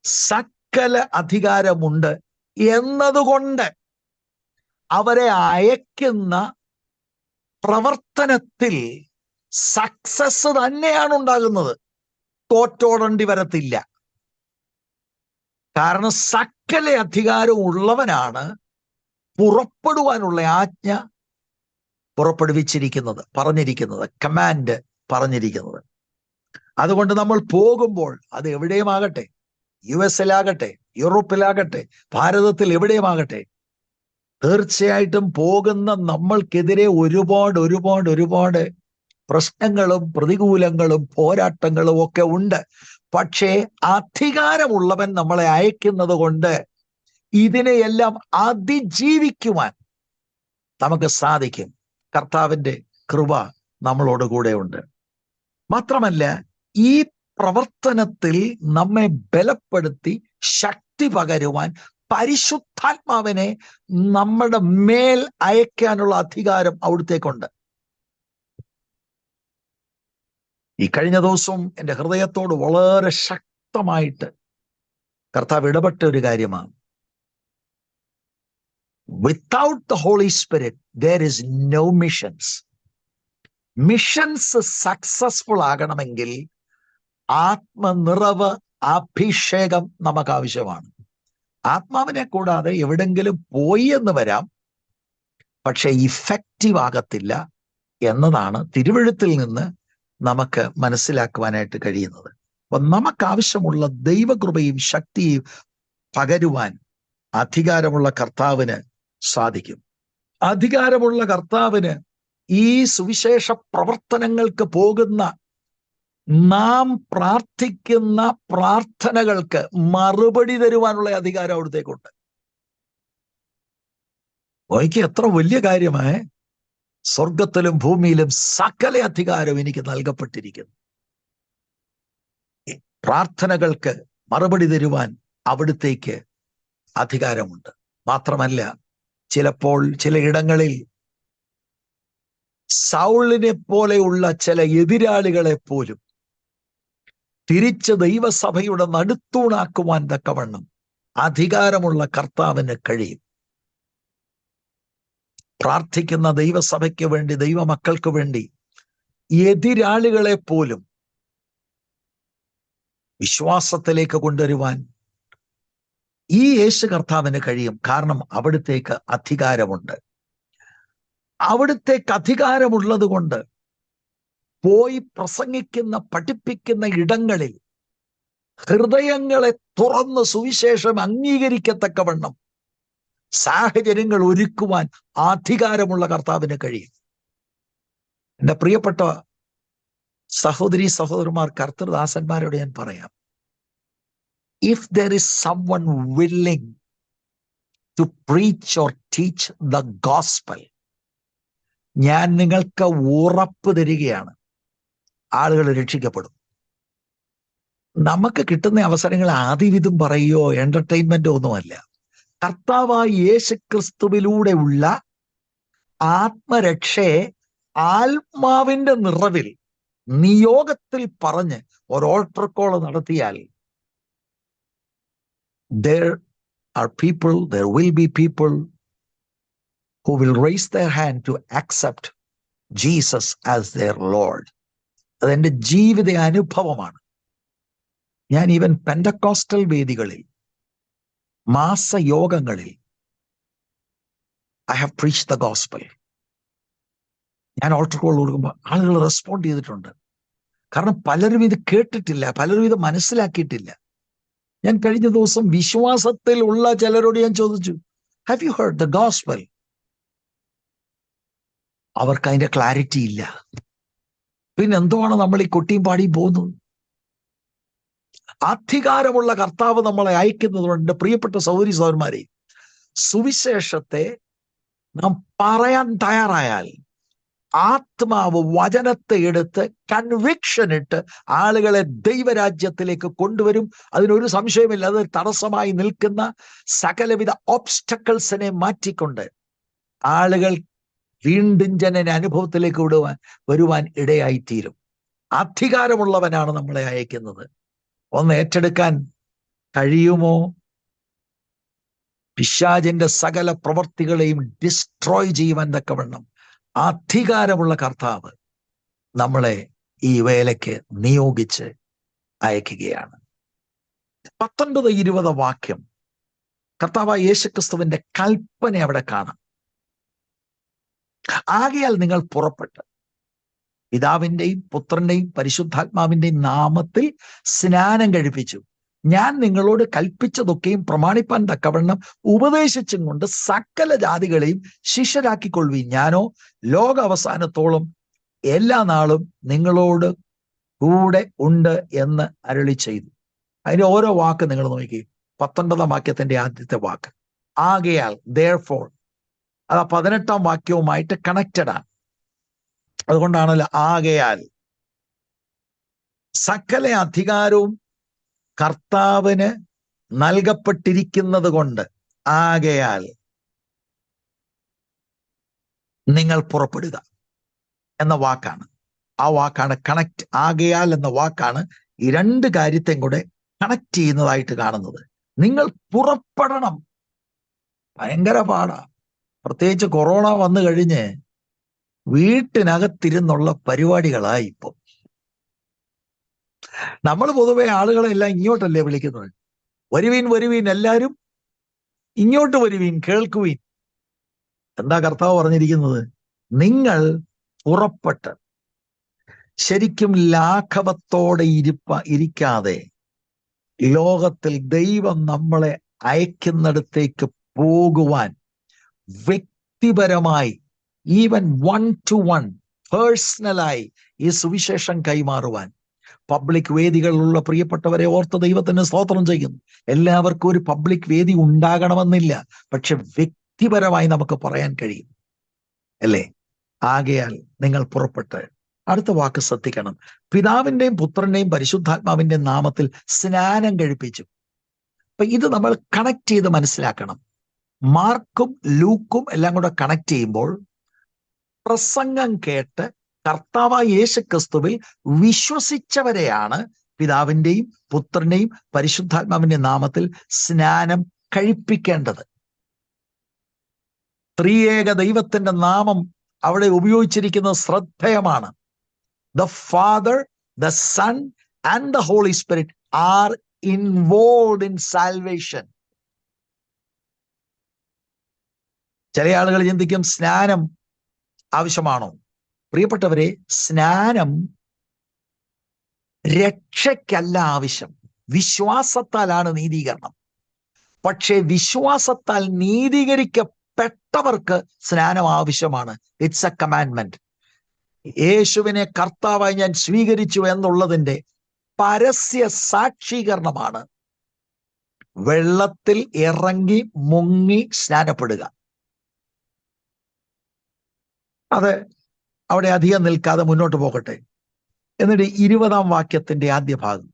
Speaker 1: സകല അധികാരമുണ്ട് എന്നതുകൊണ്ട് അവരെ അയക്കുന്ന പ്രവർത്തനത്തിൽ സക്സസ് തന്നെയാണ് ഉണ്ടാകുന്നത്. തോറ്റോടേണ്ടി വരത്തില്ല. കാരണം സകല അധികാരം ഉള്ളവനാണ് പുറപ്പെടുവാനുള്ള ആജ്ഞ പുറപ്പെടുവിച്ചിരിക്കുന്നത്, പറഞ്ഞിരിക്കുന്നത്, കമാൻഡ് പറഞ്ഞിരിക്കുന്നത്. അതുകൊണ്ട് നമ്മൾ പോകുമ്പോൾ അത് എവിടെയുമാകട്ടെ, US-ലാകട്ടെ, യൂറോപ്പിലാകട്ടെ, ഭാരതത്തിൽ എവിടെയുമാകട്ടെ, തീർച്ചയായിട്ടും പോകുന്ന നമ്മൾക്കെതിരെ ഒരുപാട് പ്രശ്നങ്ങളും പ്രതികൂലങ്ങളും പോരാട്ടങ്ങളും ഒക്കെ ഉണ്ട്. പക്ഷേ അധികാരമുള്ളവൻ നമ്മളെ അയക്കുന്നത് കൊണ്ട് ഇതിനെയെല്ലാം അതിജീവിക്കുവാൻ നമുക്ക് സാധിക്കും. കർത്താവിന്റെ കൃപ നമ്മളോട് കൂടെ ഉണ്ട്. മാത്രമല്ല, ഈ പ്രവർത്തനത്തിൽ നമ്മെ ബലപ്പെടുത്തി ശക്തി പകരുവാൻ പരിശുദ്ധാത്മാവിനെ നമ്മുടെ മേൽ അയക്കാനുള്ള അധികാരം അവിടുത്തേക്കുണ്ട്. ഈ കഴിഞ്ഞ ദിവസം എൻ്റെ ഹൃദയത്തോട് വളരെ ശക്തമായിട്ട് കർത്താവ് ഇടപെട്ട ഒരു കാര്യമാണ്. Without the Holy Spirit there is no missions. Missions successful ആകണമെങ്കിൽ ആത്മനിറവ്, അഭിഷേകം നമുക്ക് ആവശ്യമാണ്. ആത്മാവിനെ കൂടാതെ എവിടെങ്കിലും പോയി എന്ന് വരാം, പക്ഷെ ഇഫക്റ്റീവ് ആകത്തില്ല എന്നതാണ് തിരുവെഴുത്തിൽ നിന്ന് നമുക്ക് മനസ്സിലാക്കുവാനായിട്ട് കഴിയുന്നത്. അപ്പൊ നമുക്ക് ആവശ്യമുള്ള ദൈവകൃപയും ശക്തിയും പകരുവാൻ അധികാരമുള്ള കർത്താവിന് സാധിക്കും. അധികാരമുള്ള കർത്താവിന് ഈ സുവിശേഷ പ്രവർത്തനങ്ങൾക്ക് പോകുന്ന നാം പ്രാർത്ഥിക്കുന്ന പ്രാർത്ഥനകൾക്ക് മറുപടി തരുവാനുള്ള അധികാരം അവിടത്തേക്കുണ്ട്. എനിക്ക് എത്ര വലിയ കാര്യമാണ്! സ്വർഗത്തിലും ഭൂമിയിലും സകല അധികാരവും എനിക്ക് നൽകപ്പെട്ടിരിക്കുന്നു. പ്രാർത്ഥനകൾക്ക് മറുപടി തരുവാൻ അവിടുത്തേക്ക് അധികാരമുണ്ട്. മാത്രമല്ല, ചിലപ്പോൾ ചിലയിടങ്ങളിൽ സൗളിനെ പോലെയുള്ള ചില എതിരാളികളെ പോലും തിരിച്ച് ദൈവസഭയുടെ നടുത്തൂണാക്കുവാൻ തക്കവണ്ണം അധികാരമുള്ള കർത്താവിന് കഴിയും. പ്രാർത്ഥിക്കുന്ന ദൈവസഭയ്ക്ക് വേണ്ടി, ദൈവമക്കൾക്ക് വേണ്ടി എതിരാളികളെ പോലും വിശ്വാസത്തിലേക്ക് കൊണ്ടുവരുവാൻ ഈ യേശു കർത്താവിന് കഴിയും. കാരണം അവിടുത്തേക്ക് അധികാരമുണ്ട്. അവിടുത്തേക്ക് അധികാരമുള്ളത് കൊണ്ട് പോയി പ്രസംഗിക്കുന്ന, പഠിപ്പിക്കുന്ന ഇടങ്ങളിൽ ഹൃദയങ്ങളെ തുറന്ന് സുവിശേഷം അംഗീകരിക്കത്തക്കവണ്ണം സാഹചര്യങ്ങൾ ഒരുക്കുവാൻ അധികാരമുള്ള കർത്താവിന് കഴിയും. എൻ്റെ പ്രിയപ്പെട്ട സഹോദരി സഹോദരന്മാർ, കർത്തൃദാസന്മാരോട് ഞാൻ പറയാം, if there is someone willing to preach or teach the gospel, ഞാൻ നിങ്ങൾക്ക് ഉറപ്പ് തരികയാണ്, ആളുകൾ രക്ഷിക്കപ്പെടും. നമുക്ക് കിട്ടുന്ന അവസരങ്ങൾ ആദിവിധം പറയുകയോ എന്റർടൈൻമെന്റോ ഒന്നുമല്ല. കർത്താവായ യേശുക്രിസ്തുവിലൂടെയുള്ള ആത്മരക്ഷയെ ആത്മാവിന്റെ നിറവിൽ നിയോഗത്തിൽ പറഞ്ഞ് ഒരു ഓൾട്ടർ കോൾ നടത്തിയാൽ there will be people who will raise their hand to accept Jesus as their Lord. അതെന്റെ ജീവിത അനുഭവമാണ്. ഞാൻ ഈവൻ പെന്തക്കോസ്റ്റൽ വേദികളിൽ, മാസയോഗങ്ങളിൽ I have preached the gospel. ഞാൻ ഓൾട്ടർ കോൾ കൊടുക്കുമ്പോൾ ആളുകൾ റെസ്പോണ്ട് ചെയ്തിട്ടുണ്ട്. കാരണം പലരും ഇത് കേട്ടിട്ടില്ല, പലരും ഇത് മനസ്സിലാക്കിയിട്ടില്ല. ഞാൻ കഴിഞ്ഞ ദിവസം വിശ്വാസത്തിൽ ഉള്ള ചിലരോട് ഞാൻ ചോദിച്ചു, have you heard the gospel? അവർക്ക് അതിന്റെ ക്ലാരിറ്റി ഇല്ല. പിന്നെ എന്തുവാണ് നമ്മൾ ഈ കൊട്ടിയും പാടിയും പോകുന്നത്? അധികാരമുള്ള കർത്താവ് നമ്മളെ അയക്കുന്നതുകൊണ്ട് പ്രിയപ്പെട്ട സഹോദരി സഹോദരന്മാരെ, സുവിശേഷത്തെ നാം പറയാൻ തയ്യാറായാൽ ആത്മാവ് വചനത്തെ എടുത്ത് കൺവിക്ഷൻ ഇട്ട് ആളുകളെ ദൈവരാജ്യത്തിലേക്ക് കൊണ്ടുവരും. അതിനൊരു സംശയമില്ല. അത് തടസ്സമായി നിൽക്കുന്ന സകലവിധ ഓബ്സ്റ്റക്കിൾസിനെ മാറ്റിക്കൊണ്ട് ആളുകൾ വീണ്ടും ജനന അനുഭവത്തിലേക്ക് വരുവാൻ ഇടയായിത്തീരും. അധികാരമുള്ളവനാണ് നമ്മളെ അയക്കുന്നത്. ഒന്ന് ഏറ്റെടുക്കാൻ കഴിയുമോ? പിശാചിന്റെ സകല പ്രവർത്തികളെയും ഡിസ്ട്രോയ് ചെയ്യുവാൻ തക്കവണ്ണം അധികാരമുള്ള കർത്താവ് നമ്മളെ ഈ വേലയ്ക്ക് നിയോഗിച്ച് അയക്കുകയാണ്. 19-20 വാക്യം കർത്താവായ യേശുക്രിസ്തുവിന്റെ കൽപ്പന അവിടെ കാണാം. ആകയാൽ നിങ്ങൾ പുറപ്പെട്ട് പിതാവിന്റെയും പുത്രന്റെയും പരിശുദ്ധാത്മാവിന്റെയും നാമത്തിൽ സ്നാനം കഴിപ്പിച്ചു. ഞാൻ നിങ്ങളോട് കൽപ്പിച്ചതൊക്കെയും പ്രമാണിപ്പാൻ തക്കവണ്ണം ഉപദേശിച്ചും കൊണ്ട് സകല ജാതികളെയും ശിഷ്യരാക്കിക്കൊള്ളുവീൻ. ഞാനോ ലോക അവസാനത്തോളം എല്ലാ നാളും നിങ്ങളോട് കൂടെ ഉണ്ട് എന്ന് അരുളി ചെയ്തു. അതിന്റെ ഓരോ വാക്ക് നിങ്ങൾ നോക്കി. 19 വാക്യത്തിന്റെ ആദ്യത്തെ വാക്ക് ആകയാൽ, therefore, അത് 18 വാക്യവുമായിട്ട് കണക്റ്റഡ് ആണ്. അതുകൊണ്ടാണല്ലോ ആകയാൽ. സകല അധികാരവും കർത്താവിന് നൽകപ്പെട്ടിരിക്കുന്നത് കൊണ്ട് ആകയാൽ നിങ്ങൾ പുറപ്പെടുക എന്ന വാക്കാണ്. ആ വാക്കാണ് കണക്ട്. ആകയാൽ എന്ന വാക്കാണ് ഈ രണ്ട് കാര്യത്തെയും കൂടെ കണക്ട് ചെയ്യുന്നതായിട്ട് കാണുന്നത്. നിങ്ങൾ പുറപ്പെടണം. ഭയങ്കര പാടാ. പ്രത്യേകിച്ച് കൊറോണ വന്നു കഴിഞ്ഞ് വീട്ടിനകത്തിരുന്നുള്ള പരിപാടികളായി ഇപ്പൊ. നമ്മൾ പൊതുവെ ആളുകളെല്ലാം ഇങ്ങോട്ടല്ലേ വിളിക്കുന്നത്. വരുവീൻ വരുവീൻ, എല്ലാവരും ഇങ്ങോട്ട് വരുവീൻ, കേൾക്കുവീൻ. എന്താ കർത്താവ് പറഞ്ഞിരിക്കുന്നത്? നിങ്ങൾ പുറപ്പെട്ട് ശരിക്കും ലാഘവത്തോടെ ഇരിക്കാതെ ലോകത്തിൽ ദൈവം നമ്മളെ അയക്കുന്നിടത്തേക്ക് പോകുവാൻ, വ്യക്തിപരമായി, ഈവൻ 1-to-1 പേഴ്സണലായി ഈ സുവിശേഷം കൈമാറുവാൻ. പബ്ലിക് വേദികളിലുള്ള പ്രിയപ്പെട്ടവരെ ഓർത്ത് ദൈവത്തിന് സ്തോത്രം ചെയ്യുന്നു. എല്ലാവർക്കും ഒരു പബ്ലിക് വേദി ഉണ്ടാകണമെന്നില്ല, പക്ഷെ വ്യക്തിപരമായി നമുക്ക് പറയാൻ കഴിയും, അല്ലേ? ആകയാൽ നിങ്ങൾ പുറപ്പെട്ട്. അടുത്ത വാക്ക് ശ്രദ്ധിക്കണം. പിതാവിന്റെയും പുത്രന്റെയും പരിശുദ്ധാത്മാവിന്റെ നാമത്തിൽ സ്നാനം കഴിപ്പിച്ചു. അപ്പൊ ഇത് നമ്മൾ കണക്ട് ചെയ്ത് മനസ്സിലാക്കണം. മാർക്കും ലൂക്കും എല്ലാം കൂടെ കണക്ട് ചെയ്യുമ്പോൾ പ്രസംഗം കേട്ട് കർത്താവായ യേശുക്രിസ്തുവിൽ വിശ്വസിച്ചവരെയാണ് പിതാവിന്റെയും പുത്രന്റെയും പരിശുദ്ധാത്മാവിന്റെ നാമത്തിൽ സ്നാനം കഴിപ്പിക്കേണ്ടത്. ത്രിയേക ദൈവത്തിന്റെ നാമം അവിടെ ഉപയോഗിച്ചിരിക്കുന്നത് ശ്രദ്ധേയമാണ്. The Father, the Son and the Holy Spirit are involved in salvation. ചില ആളുകൾ ചിന്തിക്കും സ്നാനം ആവശ്യമാണോ? പ്രിയപ്പെട്ടവരെ, സ്നാനം രക്ഷയ്ക്കല്ല ആവശ്യം. വിശ്വാസത്താലാണ് നീതീകരണം. പക്ഷേ വിശ്വാസത്താൽ നീതീകരിക്കപ്പെട്ടവർക്ക് സ്നാനം ആവശ്യമാണ്. It's A commandment. യേശുവിനെ കർത്താവായി ഞാൻ സ്വീകരിച്ചു എന്നുള്ളതിന്റെ പരസ്യ സാക്ഷീകരണമാണ് വെള്ളത്തിൽ ഇറങ്ങി മുങ്ങി സ്നാനപ്പെടുക. അത് അവിടെ അധികം നിൽക്കാതെ മുന്നോട്ട് പോകട്ടെ. എന്നിട്ട് 20-ാം വാക്യത്തിന്റെ ആദ്യ ഭാഗം,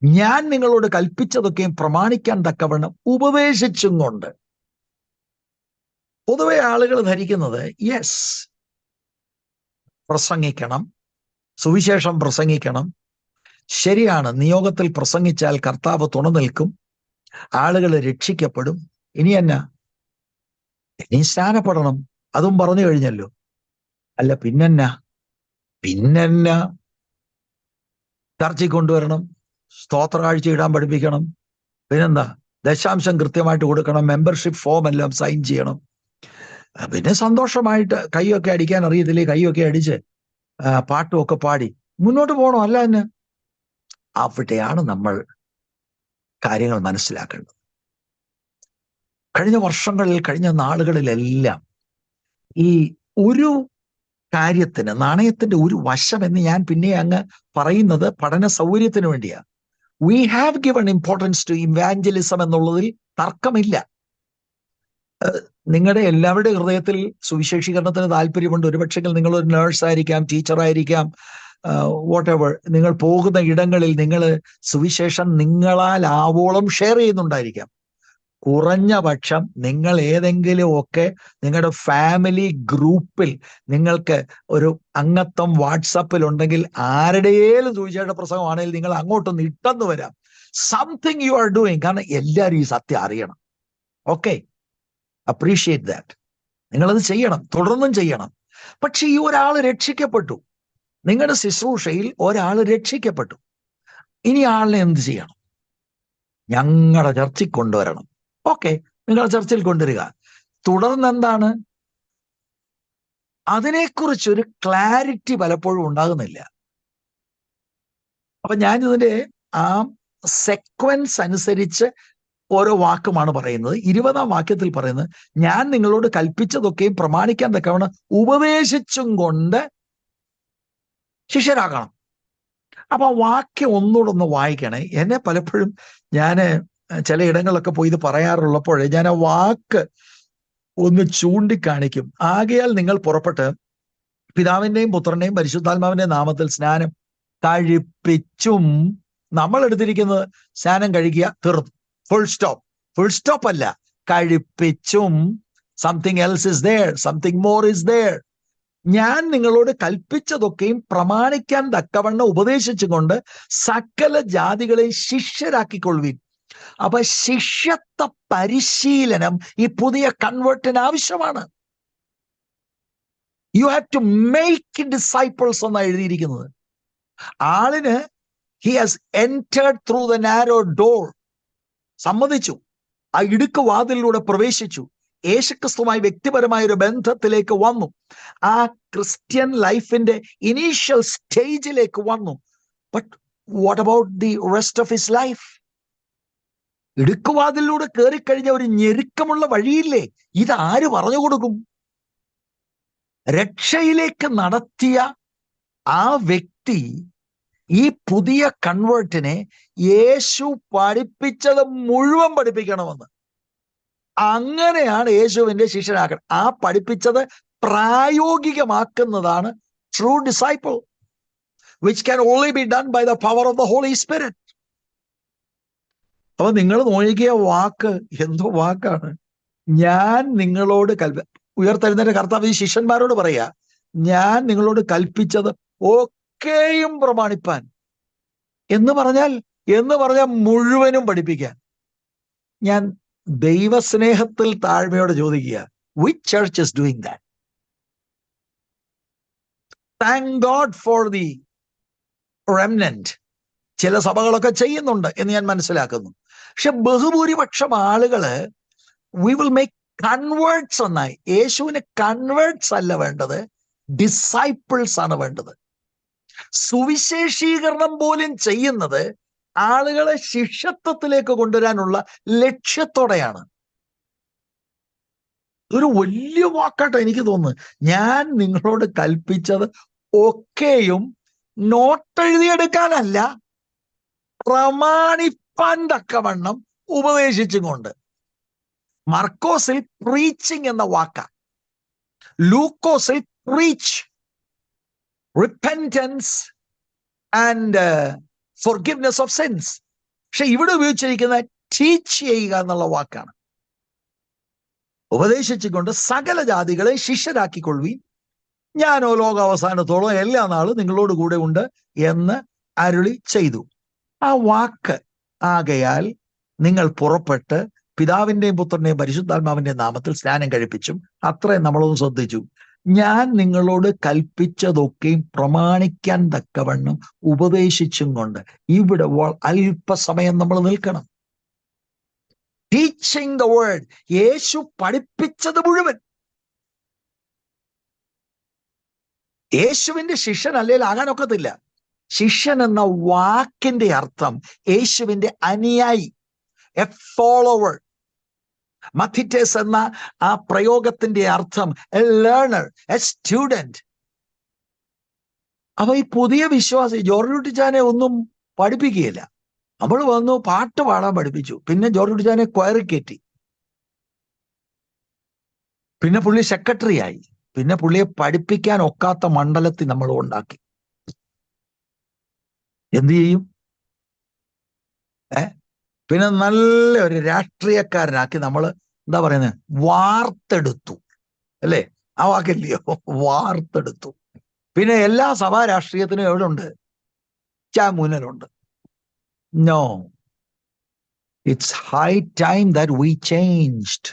Speaker 1: ഞാൻ നിങ്ങളോട് കൽപ്പിച്ചതൊക്കെയും പ്രമാണിക്കാൻ തക്കവണ്ണം ഉപദേശിച്ചും കൊണ്ട്. പൊതുവെ ആളുകൾ ധരിക്കുന്നത് യെസ്, പ്രസംഗിക്കണം, സുവിശേഷം പ്രസംഗിക്കണം. ശരിയാണ്, നിയോഗത്തിൽ പ്രസംഗിച്ചാൽ കർത്താവ് തുണ നിൽക്കും, ആളുകൾ രക്ഷിക്കപ്പെടും. ഇനി സ്നാനപ്പെടണം, അതും പറഞ്ഞു കഴിഞ്ഞല്ലോ. അല്ല പിന്നെന്നാ ചർച്ചയിൽ കൊണ്ടുവരണം, സ്തോത്രകാഴ്ച ഇടാൻ പഠിപ്പിക്കണം, പിന്നെന്താ ദശാംശം കൃത്യമായിട്ട് കൊടുക്കണം, മെമ്പർഷിപ്പ് ഫോം എല്ലാം സൈൻ ചെയ്യണം, പിന്നെ സന്തോഷമായിട്ട് കൈയൊക്കെ അടിക്കാൻ അറിയത്തില്ലേ, കൈയൊക്കെ അടിച്ച് പാട്ടും ഒക്കെ പാടി മുന്നോട്ട് പോകണം. അല്ല തന്നെ അവിടെയാണ് നമ്മൾ കാര്യങ്ങൾ മനസ്സിലാക്കേണ്ടത്. കഴിഞ്ഞ വർഷങ്ങളിൽ, കഴിഞ്ഞ നാളുകളിലെല്ലാം ഈ ഒരു കാര്യത്തിന്, നാണയത്തിന്റെ ഒരു വശം എന്ന് ഞാൻ പിന്നെ അങ്ങ് പറയുന്നത് പഠന സൗകര്യത്തിന് വേണ്ടിയാ. We have given importance to evangelism എന്നുള്ളതിൽ തർക്കമില്ല. നിങ്ങളുടെ എല്ലാവരുടെ ഹൃദയത്തിൽ സുവിശേഷീകരണത്തിന് താല്പര്യമുണ്ട്. ഒരുപക്ഷെങ്കിൽ നിങ്ങളൊരു നേഴ്സായിരിക്കാം, ടീച്ചറായിരിക്കാം, വാട്ട് എവർ. നിങ്ങൾ പോകുന്ന ഇടങ്ങളിൽ നിങ്ങൾ സുവിശേഷം നിങ്ങളാൽ ആവോളം ഷെയർ ചെയ്യുന്നുണ്ടായിരിക്കാം. കുറഞ്ഞ പക്ഷം നിങ്ങൾ ഏതെങ്കിലും ഒക്കെ നിങ്ങളുടെ ഫാമിലി ഗ്രൂപ്പിൽ നിങ്ങൾക്ക് ഒരു അംഗത്വം വാട്സാപ്പിൽ ഉണ്ടെങ്കിൽ, ആരുടെയും സുവിശേഷ പ്രസംഗമാണെങ്കിൽ നിങ്ങൾ അങ്ങോട്ടൊന്ന് ഇട്ടെന്ന് വരാം. Something you are doing. കാരണം എല്ലാവരും ഈ സത്യം അറിയണം. Okay, appreciate that. നിങ്ങളത് ചെയ്യണം, തുടർന്നും ചെയ്യണം. പക്ഷെ ഈ ഒരാൾ രക്ഷിക്കപ്പെട്ടു, നിങ്ങളുടെ ശുശ്രൂഷയിൽ ഒരാൾ രക്ഷിക്കപ്പെട്ടു. ഇനി ആളിനെ എന്ത് ചെയ്യണം? ഞങ്ങളുടെ ചർച്ചയിൽ കൊണ്ടുവരണം. ഓക്കെ, നിങ്ങളുടെ ചർച്ചയിൽ കൊണ്ടുവരിക. തുടർന്ന് എന്താണ്? അതിനെക്കുറിച്ചൊരു ക്ലാരിറ്റി പലപ്പോഴും ഉണ്ടാകുന്നില്ല. അപ്പൊ ഞാനിതിന്റെ ആ സെക്വൻസ് അനുസരിച്ച് ഓരോ വാക്കുമാണ് പറയുന്നത്. 20-ാം വാക്യത്തിൽ പറയുന്നത്, ഞാൻ നിങ്ങളോട് കൽപ്പിച്ചതൊക്കെയും പ്രമാണിക്കാൻ തക്കവണ്ണം ഉപദേശിച്ചും കൊണ്ട് ശിഷ്യരാകണം. അപ്പൊ വാക്യം ഒന്നുകൂടെ ഒന്ന് വായിക്കണേ. എന്നെ പലപ്പോഴും ഞാൻ ചില ഇടങ്ങളിലൊക്കെ പോയി ഇത് പറയാറുള്ളപ്പോഴേ ഞാൻ ആ വാക്ക് ഒന്ന് ചൂണ്ടിക്കാണിക്കും. ആകയാൽ നിങ്ങൾ പുറപ്പെട്ട് പിതാവിന്റെയും പുത്രന്റെയും പരിശുദ്ധാത്മാവിന്റെയും നാമത്തിൽ സ്നാനം കഴിപ്പിച്ചും. നമ്മൾ എടുത്തിരിക്കുന്നത് സ്നാനം കഴിക്കുക, തീർന്നു, ഫുൾ സ്റ്റോപ്പ്. ഫുൾ സ്റ്റോപ്പ് അല്ല, കഴിപ്പിച്ചും. Something else is there, something more is there. ഞാൻ നിങ്ങളോട് കൽപ്പിച്ചതൊക്കെയും പ്രമാണിക്കാൻ തക്കവണ്ണം ഉപദേശിച്ചുകൊണ്ട് സകല ജാതികളെയും ശിഷ്യരാക്കിക്കൊള്ളുവിൻ. അപ്പൊ ശിഷ്യത്വ പരിശീലനം ഈ പുതിയ കൺവേർട്ടിന് ആവശ്യമാണ്. You have to make disciples എന്നാണ് എഴുതിയിരിക്കുന്നത്. ആളിന് he has entered through the narrow door, സമ്മതിച്ചു, ആ ഇടുക്ക് വാതിലിലൂടെ പ്രവേശിച്ചു, യേശുക്രിസ്തുവുമായി വ്യക്തിപരമായ ഒരു ബന്ധത്തിലേക്ക് വന്നു, ആ ക്രിസ്ത്യൻ ലൈഫിന്റെ ഇനീഷ്യൽ സ്റ്റേജിലേക്ക് വന്നു. But what about the rest of his life? ഇടുക്കുവാതിലൂടെ കയറിക്കഴിഞ്ഞ ഒരു ഞെരുക്കമുള്ള വഴിയില്ലേ? ഇതാര് പറഞ്ഞു കൊടുക്കും? രക്ഷയിലേക്ക് നടത്തിയ ആ വ്യക്തി ഈ പുതിയ കൺവേർട്ടിനെ യേശു പഠിപ്പിച്ചത് മുഴുവൻ പഠിപ്പിക്കണമെന്ന്. അങ്ങനെയാണ് യേശുവിന്റെ ശിഷ്യനാക്കണം. ആ പഠിപ്പിച്ചത് പ്രായോഗികമാക്കുന്നതാണ് true disciple, which can only be done by the power of the Holy Spirit. അപ്പൊ നിങ്ങൾ നോക്കിയ വാക്ക് എന്തോ വാക്കാണ്. ഞാൻ നിങ്ങളോട് ഉയർത്തെഴുന്നേറ്റ കർത്താവ് ഈ ശിഷ്യന്മാരോട് പറയാ, ഞാൻ നിങ്ങളോട് കൽപ്പിച്ചത് ഒക്കെയും പ്രമാണിപ്പാൻ എന്ന് പറഞ്ഞാൽ മുഴുവനും പഠിപ്പിക്കാൻ. ഞാൻ ദൈവസ്നേഹത്തിൽ താഴ്മയോടെ ചോദിക്കുക, which church is doing that? Thank God for the remnant. ചില സഭകളൊക്കെ ചെയ്യുന്നുണ്ട് എന്ന് ഞാൻ മനസ്സിലാക്കുന്നു. പക്ഷെ ബഹുഭൂരിപക്ഷം ആളുകള് we will make converts എന്നായി. യേശുവിന് കൺവേർട്സ് അല്ല വേണ്ടത്, ഡിസൈപ്പിൾസ് ആണ് വേണ്ടത്. സുവിശേഷീകരണം പോലും ചെയ്യുന്നത് ആളുകളെ ശിഷ്യത്വത്തിലേക്ക് കൊണ്ടുവരാനുള്ള ലക്ഷ്യത്തോടെയാണ്. ഒരു വലിയ വാക്കാട്ടോ എനിക്ക് തോന്നുന്നു. ഞാൻ നിങ്ങളോട് കൽപ്പിച്ചത് ഒക്കെയും നോട്ടെഴുതിയെടുക്കാനല്ല, പ്രമാണിപ്പാൻ തക്കവണ്ണം ഉപദേശിച്ചും കൊണ്ട്. മർക്കോസിൽ പ്രീച്ചിങ് എന്ന വാക്ക, ലൂക്കോസിൽ preach, repentance and forgiveness of sins. പക്ഷെ ഇവിടെ ഉപയോഗിച്ചിരിക്കുന്ന ടീച്ച് ചെയ്യുക എന്നുള്ള വാക്കാണ്. ഉപദേശിച്ചുകൊണ്ട് സകല ജാതികളെ ശിഷ്യരാക്കിക്കൊള്ളുവീൻ, ഞാനോ ലോകാവസാനത്തോളം എല്ലാ നാളും നിങ്ങളോട് കൂടെ ഉണ്ട് എന്ന് അരുളി ചെയ്തു. ആ വാക്ക് ആകയാൽ നിങ്ങൾ പുറപ്പെട്ട് പിതാവിന്റെയും പുത്രന്റെയും പരിശുദ്ധാത്മാവിന്റെയും നാമത്തിൽ സ്നാനം കഴിപ്പിച്ചും. അത്രയും നമ്മളൊന്ന് ശ്രദ്ധിച്ചു. ഞാൻ നിങ്ങളോട് കൽപ്പിച്ചതൊക്കെയും പ്രമാണിക്കാൻ തക്കവണ്ണം ഉപദേശിച്ചും കൊണ്ട്. ഇവിടെ അല്പസമയം നമ്മൾ നിൽക്കണം. ടീച്ചിങ് ദ വേർഡ്, യേശു പഠിപ്പിച്ചത് മുഴുവൻ. യേശുവിന്റെ ശിഷ്യൻ അല്ലെങ്കിൽ ആകാനൊക്കത്തില്ല. ശിഷ്യൻ എന്ന വാക്കിന്റെ അർത്ഥം യേശുവിന്റെ അനുയായി, എ ഫോളോവർ. മഥിറ്റേസ് എന്ന ആ പ്രയോഗത്തിന്റെ അർത്ഥം എ ലേണർ, എ സ്റ്റുഡന്റ്. അപ്പൊ ഈ പുതിയ വിശ്വാസി ജോർജ് കുട്ടിച്ചാനെ ഒന്നും പഠിപ്പിക്കുകയില്ല. നമ്മൾ വന്നു പാട്ട് പാടാൻ പഠിപ്പിച്ചു, പിന്നെ ജോർജ് കുട്ടിച്ചാനെ ക്വയറി കയറ്റി, പിന്നെ പുള്ളി സെക്രട്ടറി ആയി, പിന്നെ പുള്ളിയെ പഠിപ്പിക്കാൻ ഒക്കാത്ത മണ്ഡലത്തിൽ നമ്മൾ ഉണ്ടാക്കി. എന്തു ചെയ്യും? പിന്നെ നല്ല ഒരു രാഷ്ട്രീയക്കാരനാക്കി നമ്മൾ എന്താ പറയുന്നത്, വാർത്തെടുത്തു. അല്ലേ? ആ വാക്കില്ലയോ, വാർത്തെടുത്തു. പിന്നെ എല്ലാ സഭാ രാഷ്ട്രീയത്തിനും എവിടെ ഉണ്ട്? ചാമുനലുണ്ട്. No, it's high time that we changed.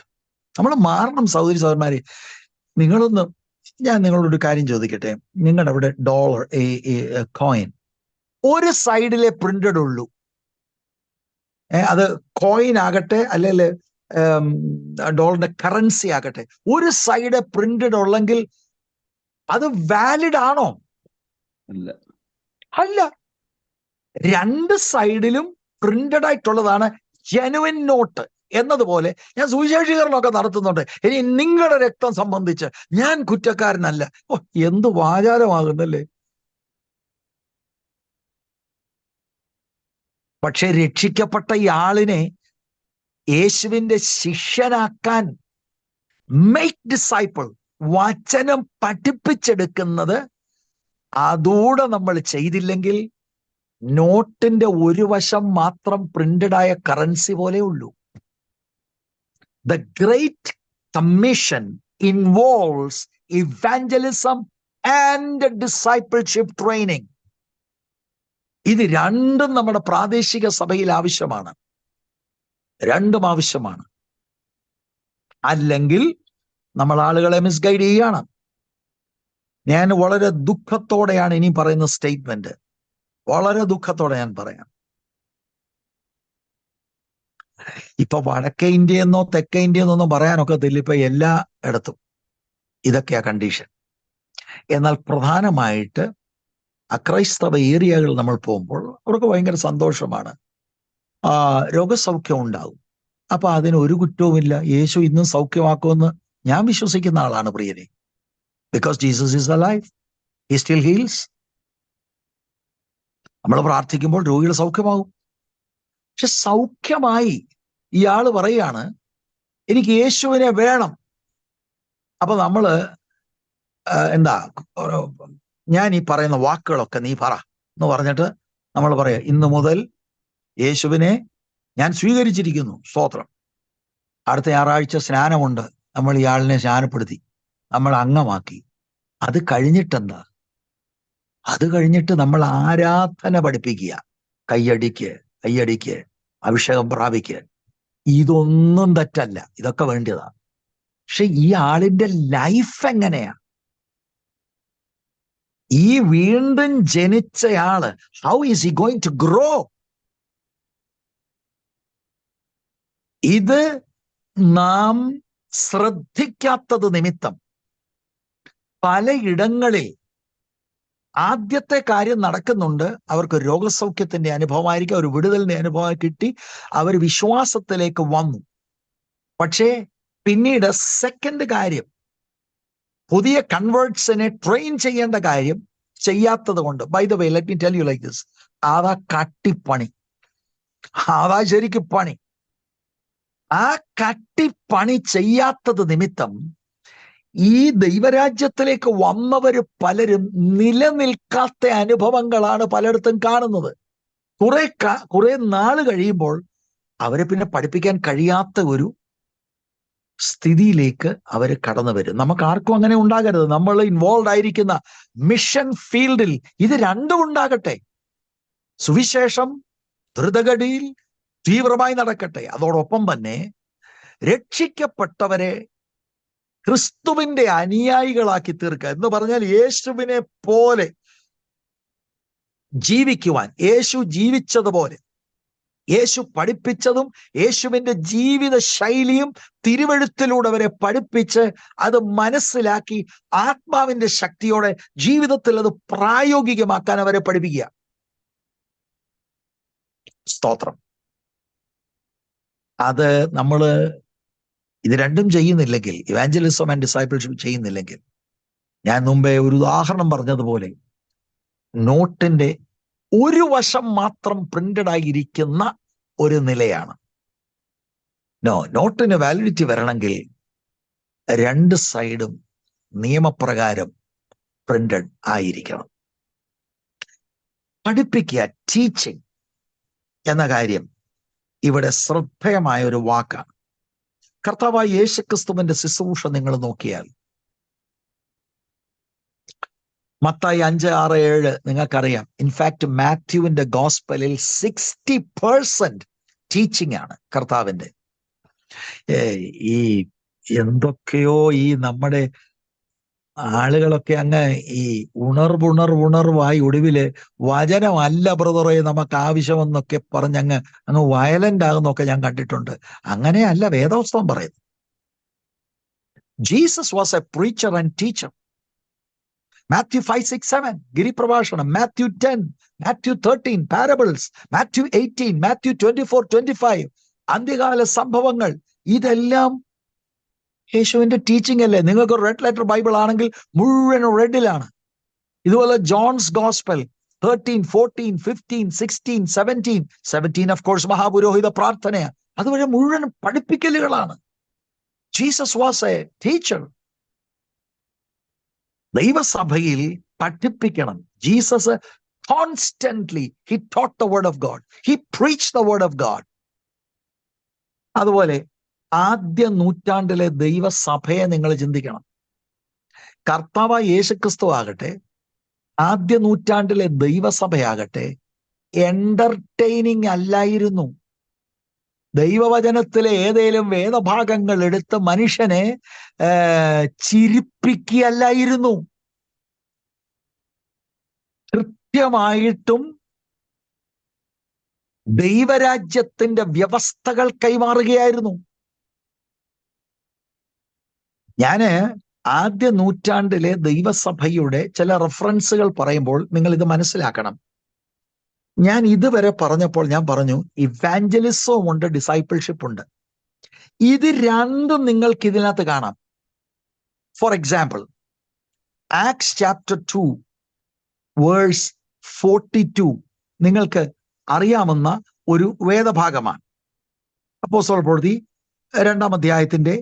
Speaker 1: നമ്മൾ മാറണം സഹോദരി സഹോദരന്മാരെ. ഞാൻ നിങ്ങളോടൊരു കാര്യം ചോദിക്കട്ടെ. നിങ്ങളുടെ അവിടെ ഡോളർ, കോയിൻ, ഒരു സൈഡിലെ പ്രിന്റഡ് ഉള്ളൂ. അത് കോയിൻ ആകട്ടെ അല്ലെങ്കിൽ ഡോളറിന്റെ കറൻസി ആകട്ടെ, ഒരു സൈഡ് പ്രിന്റഡ് ഉള്ളെങ്കിൽ അത് വാലിഡ് ആണോ? അല്ല. രണ്ട് സൈഡിലും പ്രിന്റഡ് ആയിട്ടുള്ളതാണ് ജെനുവിൻ നോട്ട്. എന്നതുപോലെ ഞാൻ സുവിശേഷീകരണമൊക്കെ നടത്തുന്നുണ്ട്. ഇനി നിങ്ങളുടെ രക്തം സംബന്ധിച്ച് ഞാൻ കുറ്റക്കാരനല്ല. ഓ, എന്ത് വാചാരമാകുന്നല്ലേ. പക്ഷെ രക്ഷിക്കപ്പെട്ട ഈ ആളിനെ യേശുവിന്റെ ശിഷ്യനാക്കാൻ, മേക്ക് ഡിസൈപ്പിൾ, വചനം പഠിപ്പിച്ചെടുക്കുന്നത് അതൂടെ നമ്മൾ ചെയ്തില്ലെങ്കിൽ നോട്ടിന്റെ ഒരു വശം മാത്രം പ്രിന്റഡ് ആയ കറൻസി പോലെ ഉള്ളൂ. The Great Commission involves evangelism and discipleship training. ഇത് രണ്ടും നമ്മുടെ പ്രാദേശിക സഭയിൽ ആവശ്യമാണ്. രണ്ടും ആവശ്യമാണ്. അല്ലെങ്കിൽ നമ്മൾ ആളുകളെ മിസ്ഗൈഡ് ചെയ്യാണ്. ഞാൻ വളരെ ദുഃഖത്തോടെയാണ് ഇനി പറയുന്ന സ്റ്റേറ്റ്മെന്റ്, വളരെ ദുഃഖത്തോടെ ഞാൻ പറയാം. ഇപ്പൊ വടക്കേ ഇന്ത്യയെന്നോ തെക്കേ ഇന്ത്യയെന്നൊന്നും പറയാനൊക്കത്തില്ല. ഇപ്പൊ എല്ലാ ഇടത്തും ഇതൊക്കെയാ കണ്ടീഷൻ. എന്നാൽ പ്രധാനമായിട്ട് അക്രൈസ്തവ ഏരിയകൾ നമ്മൾ പോകുമ്പോൾ അവർക്ക് ഭയങ്കര സന്തോഷമാണ്, രോഗസൗഖ്യം ഉണ്ടാകും. അപ്പൊ അതിന് ഒരു കുറ്റവുമില്ല. യേശു ഇന്നും സൗഖ്യമാക്കുമെന്ന് ഞാൻ വിശ്വസിക്കുന്ന ആളാണ് പ്രിയരെ. Because Jesus is alive, he still heels. നമ്മൾ പ്രാർത്ഥിക്കുമ്പോൾ രോഗികൾ സൗഖ്യമാകും. പക്ഷെ സൗഖ്യമായി ഇയാൾ പറയാണ് എനിക്ക് യേശുവിനെ വേണം. അപ്പൊ നമ്മള് എന്താ, ഞാൻ ഈ പറയുന്ന വാക്കുകളൊക്കെ നീ പറ എന്ന് പറഞ്ഞിട്ട് നമ്മൾ പറയാ, ഇന്നു മുതൽ യേശുവിനെ ഞാൻ സ്വീകരിച്ചിരിക്കുന്നു, സ്തോത്രം. അടുത്ത ഞായറാഴ്ച സ്നാനമുണ്ട്, നമ്മൾ ഇയാളിനെ സ്നാനപ്പെടുത്തി, നമ്മൾ അംഗമാക്കി. അത് കഴിഞ്ഞിട്ടെന്താ? അത് കഴിഞ്ഞിട്ട് നമ്മൾ ആരാധന പഠിപ്പിക്കുക, കയ്യടിക്ക് കയ്യടിക്ക്, അഭിഷേകം പ്രാപിക്ക്. ഇതൊന്നും തെറ്റല്ല, ഇതൊക്കെ വേണ്ടതാ. പക്ഷെ ഈ ആളിന്റെ ലൈഫ് എങ്ങനെയാ? ഈ വീണ്ടും ജനിച്ചയാള് how is he going to grow? ഇത് നാം ശ്രദ്ധിക്കാത്തത് നിമിത്തം പലയിടങ്ങളിൽ ആദ്യത്തെ കാര്യം നടക്കുന്നുണ്ട്, അവർക്ക് രോഗസൗഖ്യത്തിന്റെ അനുഭവമായിരിക്കും, ഒരു വിടുതലിന്റെ അനുഭവം കിട്ടി, അവർ വിശ്വാസത്തിലേക്ക് വന്നു. പക്ഷേ പിന്നീട് സെക്കൻഡ് കാര്യം, പുതിയ കൺവേർട്സിനെ ട്രെയിൻ ചെയ്യേണ്ട കാര്യം ചെയ്യാത്തത് കൊണ്ട്, by the way let me tell you like this, അതാ കട്ടിപ്പണി, അതാ ശരിക്കും പണി. ആ കട്ടിപ്പണി ചെയ്യാത്തത് നിമിത്തം ഈ ദൈവരാജ്യത്തിലേക്ക് വന്നവര് പലരും നിലനിൽക്കാത്ത അനുഭവങ്ങളാണ് പലയിടത്തും കാണുന്നത്. കുറെ നാൾ കഴിയുമ്പോൾ അവരെ പിന്നെ പഠിപ്പിക്കാൻ കഴിയാത്ത ഒരു സ്ഥിതിയിലേക്ക് അവര് കടന്നു വരും. നമുക്ക് ആർക്കും അങ്ങനെ ഉണ്ടാകരുത്. നമ്മൾ ഇൻവോൾവ് ആയിരിക്കുന്ന മിഷൻ ഫീൽഡിൽ ഇത് രണ്ടും ഉണ്ടാകട്ടെ. സുവിശേഷം ദ്രുതഗതിയിൽ തീവ്രമായി നടക്കട്ടെ. അതോടൊപ്പം തന്നെ രക്ഷിക്കപ്പെട്ടവരെ ക്രിസ്തുവിന്റെ അനുയായികളാക്കി തീർക്കുക എന്ന് പറഞ്ഞാൽ യേശുവിനെ പോലെ ജീവിക്കുവാൻ, യേശു ജീവിച്ചതുപോലെ, യേശു പഠിപ്പിച്ചതും യേശുവിന്റെ ജീവിത ശൈലിയും തിരുവെഴുത്തിലൂടെ അവരെ പഠിപ്പിച്ച് അത് മനസ്സിലാക്കി ആത്മാവിന്റെ ശക്തിയോടെ ജീവിതത്തിൽ അത് പ്രായോഗികമാക്കാൻ അവരെ പഠിപ്പിക്കുക. സ്തോത്രം. അത് നമ്മള് ഇത് രണ്ടും ചെയ്യുന്നില്ലെങ്കിൽ, ഇവാഞ്ചലിസം ആൻഡ് ഡിസൈപ്പിൾഷിപ്പ് ചെയ്യുന്നില്ലെങ്കിൽ, ഞാൻ മുമ്പേ ഒരു ഉദാഹരണം പറഞ്ഞതുപോലെ നോട്ടിന്റെ ഒരു വശം മാത്രം പ്രിന്റഡ് ആയിരിക്കുന്ന ഒരു നിലയാണ്. നോട്ടിന് വാലിഡിറ്റി വരണമെങ്കിൽ രണ്ട് സൈഡും നിയമപ്രകാരം പ്രിന്റഡ് ആയിരിക്കണം. പഠിപ്പിക്കുക, ടീച്ചിങ് എന്ന കാര്യം ഇവിടെ ശ്രദ്ധേയമായ ഒരു വാക്കാണ്. കർത്താവായ യേശുക്രിസ്തുവിന്റെ ശുശ്രൂഷ നിങ്ങൾ നോക്കിയാൽ മത്തായി 5, 6, 7 നിങ്ങൾക്കറിയാം. ഇൻഫാക്ട് മാത്യുവിന്റെ ഗോസ്പലിൽ 60% ടീച്ചിങ് ആണ് കർത്താവിന്റെ. ഈ എന്തൊക്കെയോ ഈ നമ്മുടെ ആളുകളൊക്കെ അങ്ങ് ഈ ഉണർവായി ഒടുവില് വചനമല്ല ബ്രദറെ നമുക്ക് ആവശ്യമെന്നൊക്കെ പറഞ്ഞ് അങ്ങ് വയലന്റ് ആകുന്നൊക്കെ ഞാൻ കണ്ടിട്ടുണ്ട്. അങ്ങനെയല്ല വേദോസ്തവം പറയുന്നത്. Jesus was A preacher and teacher. Matthew 5, 6, 7 ഗിരിപ്രഭാഷണം, Matthew 10, Matthew 13 parables, Matthew 18, Matthew 24, 25 അന്ത്യകാല സംഭവങ്ങൾ, ഇതെല്ലാം യേശുവിന്റെ ടീച്ചിങ് അല്ലേ? നിങ്ങൾക്ക് റെഡ് ലെറ്റർ ബൈബിൾ ആണെങ്കിൽ മുഴുവൻ റെഡിലാണ്. ഇതുപോലെ ജോൺസ് ഗോസ്പൽ 13, 14, 15, 16, 17 ഓഫ് കോഴ്സ് മഹാപുരോഹിത പ്രാർത്ഥനയാ. അതുവരെ മുഴുവൻ പഠിപ്പിക്കലുകളാണ്. Jesus was a teacher. ദൈവസഭയിൽ പഠിപ്പിക്കണം. Jesus constantly he taught the word of God, he preach the word of God. അതുപോലെ ആദ്യ നൂറ്റാണ്ടിലെ ദൈവസഭയെ നിങ്ങൾ ചിന്തിക്കണം. കർത്താവായ യേശുക്രിസ്തു ആകട്ടെ, ആദ്യ നൂറ്റാണ്ടിലെ ദൈവസഭയാകട്ടെ, എന്റർടൈനിങ് അല്ലായിരുന്നു. ദൈവവചനത്തിലെ ഏതേലും വേദഭാഗങ്ങൾ എടുത്ത് മനുഷ്യനെ ചിരിപ്പിക്കുകയല്ലായിരുന്നു. കൃത്യമായിട്ടും ദൈവരാജ്യത്തിന്റെ വ്യവസ്ഥകൾ കൈമാറുകയായിരുന്നു. ഞാന് ആദ്യ നൂറ്റാണ്ടിലെ ദൈവസഭയുടെ ചില റെഫറൻസുകൾ പറയുമ്പോൾ നിങ്ങൾ ഇത് മനസ്സിലാക്കണം. ഞാൻ ഇതുവരെ പറഞ്ഞപ്പോൾ ഞാൻ പറഞ്ഞു ഇവാഞ്ചലിസവും ഉണ്ട്, ഡിസൈപ്പിൾഷിപ്പ് ഉണ്ട്. ഇത് രണ്ടും നിങ്ങൾക്ക് ഇതിനകത്ത് കാണാം. For example, Acts chapter 2 verse 42 നിങ്ങൾക്ക് അറിയാവുന്ന ഒരു വേദഭാഗമാണ്. അപ്പോസ്തല പ്രവൃത്തി 2-ാം അധ്യായത്തിന്റെ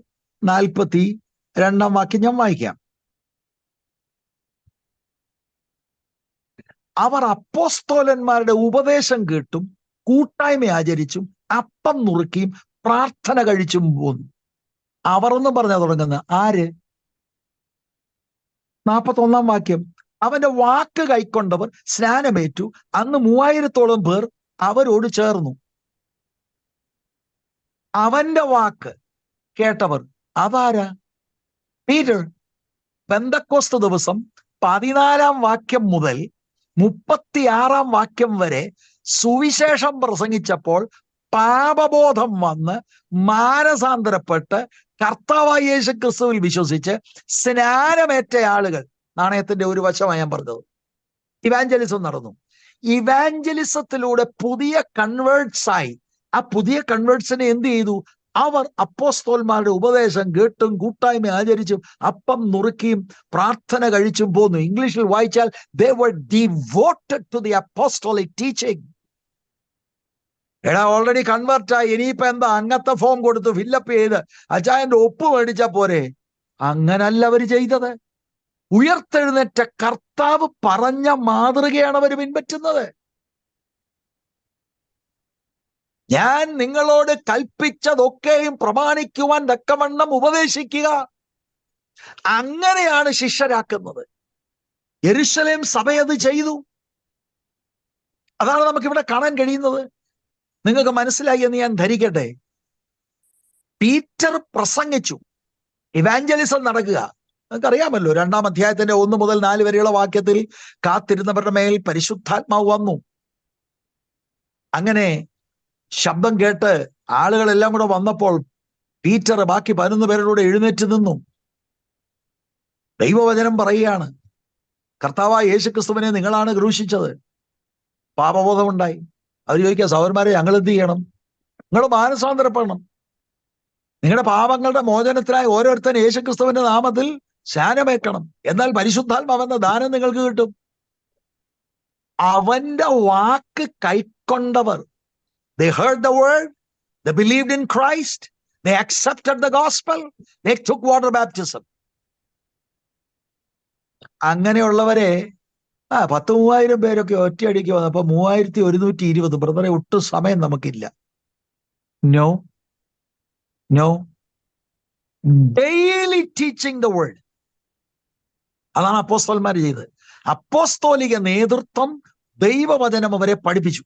Speaker 1: 42-ാം വാക്യം ഞാൻ വായിക്കാം. അവർ അപ്പോസ്തോലന്മാരുടെ ഉപദേശം കേട്ടും കൂട്ടായ്മ ആചരിച്ചും അപ്പം നുറുക്കിയും പ്രാർത്ഥന കഴിച്ചും പോന്നു. അവർ ഒന്നും പറഞ്ഞാ തുടങ്ങുന്ന ആര്? 41-ാം വാക്യം. അവന്റെ വാക്ക് കൈക്കൊണ്ടവർ സ്നാനമേറ്റു. അന്ന് 3000-ഓളം പേർ അവരോട് ചേർന്നു. അവന്റെ വാക്ക് കേട്ടവർ അതാരാ? പീറ്റർ. പെന്തക്കോസ്ത് ദിവസം 14-ാം വാക്യം മുതൽ 36-ാം വാക്യം വരെ സുവിശേഷം പ്രസംഗിച്ചപ്പോൾ പാപബോധം വന്ന് മാനസാന്തരപ്പെട്ട് കർത്താവായ യേശുക്രിസ്തുവിൽ വിശ്വസിച്ച് സ്നാനമേറ്റ ആളുകൾ, നാണയത്തിന്റെ ഒരു വശമാണ് ഞാൻ പറഞ്ഞത്, ഇവാഞ്ചലിസം നടന്നു. ഇവാഞ്ചലിസത്തിലൂടെ പുതിയ കൺവേർട്സ് ആയി. ആ പുതിയ കൺവേർട്സിനെ എന്ത് ചെയ്തു? അവർ അപ്പോസ്തോലന്മാരുടെ ഉപദേശം കേട്ടും കൂട്ടായ്മ ആചരിച്ചും അപ്പം നുറുക്കിയും പ്രാർത്ഥന കഴിച്ചും പോന്നു. ഇംഗ്ലീഷിൽ വായിച്ചാൽ they were devoted to the apostolic teaching. എടാ, ഓൾറെഡി കൺവേർട്ടായി, ഇനിയിപ്പോ എന്താ അങ്ങനത്തെ ഫോം കൊടുത്ത് ഫില്ലപ്പ് ചെയ്ത് അച്ചായന്റെ ഒപ്പ് മേടിച്ചാ പോരെ? അങ്ങനല്ല അവർ ചെയ്തത്. ഉയർത്തെഴുന്നേറ്റ കർത്താവ് പറഞ്ഞ മാതൃകയാണ് അവർ പിൻപറ്റുന്നത്. ഞാൻ നിങ്ങളോട് കൽപ്പിച്ചതൊക്കെയും പ്രമാണിക്കുവാൻ തക്കവണ്ണം ഉപദേശിക്കുക. അങ്ങനെയാണ് ശിഷ്യരാക്കുന്നത്. യെരുശലേം സഭയത് ചെയ്തു. അതാണ് നമുക്കിവിടെ കാണാൻ കഴിയുന്നത്. നിങ്ങൾക്ക് മനസ്സിലായി എന്ന് ഞാൻ ധരിക്കട്ടെ. പീറ്റർ പ്രസംഗിച്ചു, ഇവാഞ്ചലിസം നടക്കുക. നിങ്ങൾക്കറിയാമല്ലോ, 2-ാം അധ്യായത്തിന്റെ 1 മുതൽ 4 വരെയുള്ള വാക്യത്തിൽ കാത്തിരുന്നവരുടെ മേൽ പരിശുദ്ധാത്മാവ് വന്നു. അങ്ങനെ ശബ്ദം കേട്ട് ആളുകളെല്ലാം കൂടെ വന്നപ്പോൾ പീറ്റർ ബാക്കി 11 പേരുടെ എഴുന്നേറ്റ് നിന്നു. ദൈവവചനം പറയുകയാണ്, കർത്താവായ യേശുക്രിസ്തുവിനെ നിങ്ങളാണ് ക്രൂശിച്ചത്. പാപബോധമുണ്ടായി. അവർ ചോദിക്കുക, സഹോദരന്മാരെ, ഞങ്ങൾ എന്ത് ചെയ്യണം? നിങ്ങൾ മാനസാന്തരപ്പെടണം. നിങ്ങളുടെ പാപങ്ങളുടെ മോചനത്തിനായി ഓരോരുത്തരും യേശുക്രിസ്തുവിന്റെ നാമത്തിൽ സ്നാനമേൽക്കണം. എന്നാൽ പരിശുദ്ധാത്മാവെന്ന ദാനം നിങ്ങൾക്ക് കിട്ടും. അവന്റെ വാക്ക് കൈക്കൊണ്ടവർ, they heard the word, they believed in Christ, they accepted the gospel, they took water baptism. അങ്ങനെയുള്ളവരെ 10,000 പേരൊക്കെ ഒറ്റയടിക്ക് വന്നപ്പോ 3,120. ബ്രദറെ, ഒട്ടും സമയം നമുക്കില്ല. No no, daily teaching the word. അതാണ് അപ്പോസ്തലന്മാർ ചെയ്തത്. അപ്പോസ്തോലിക നേതൃത്വം ദൈവവചനം അവരെ പഠിപ്പിച്ചു.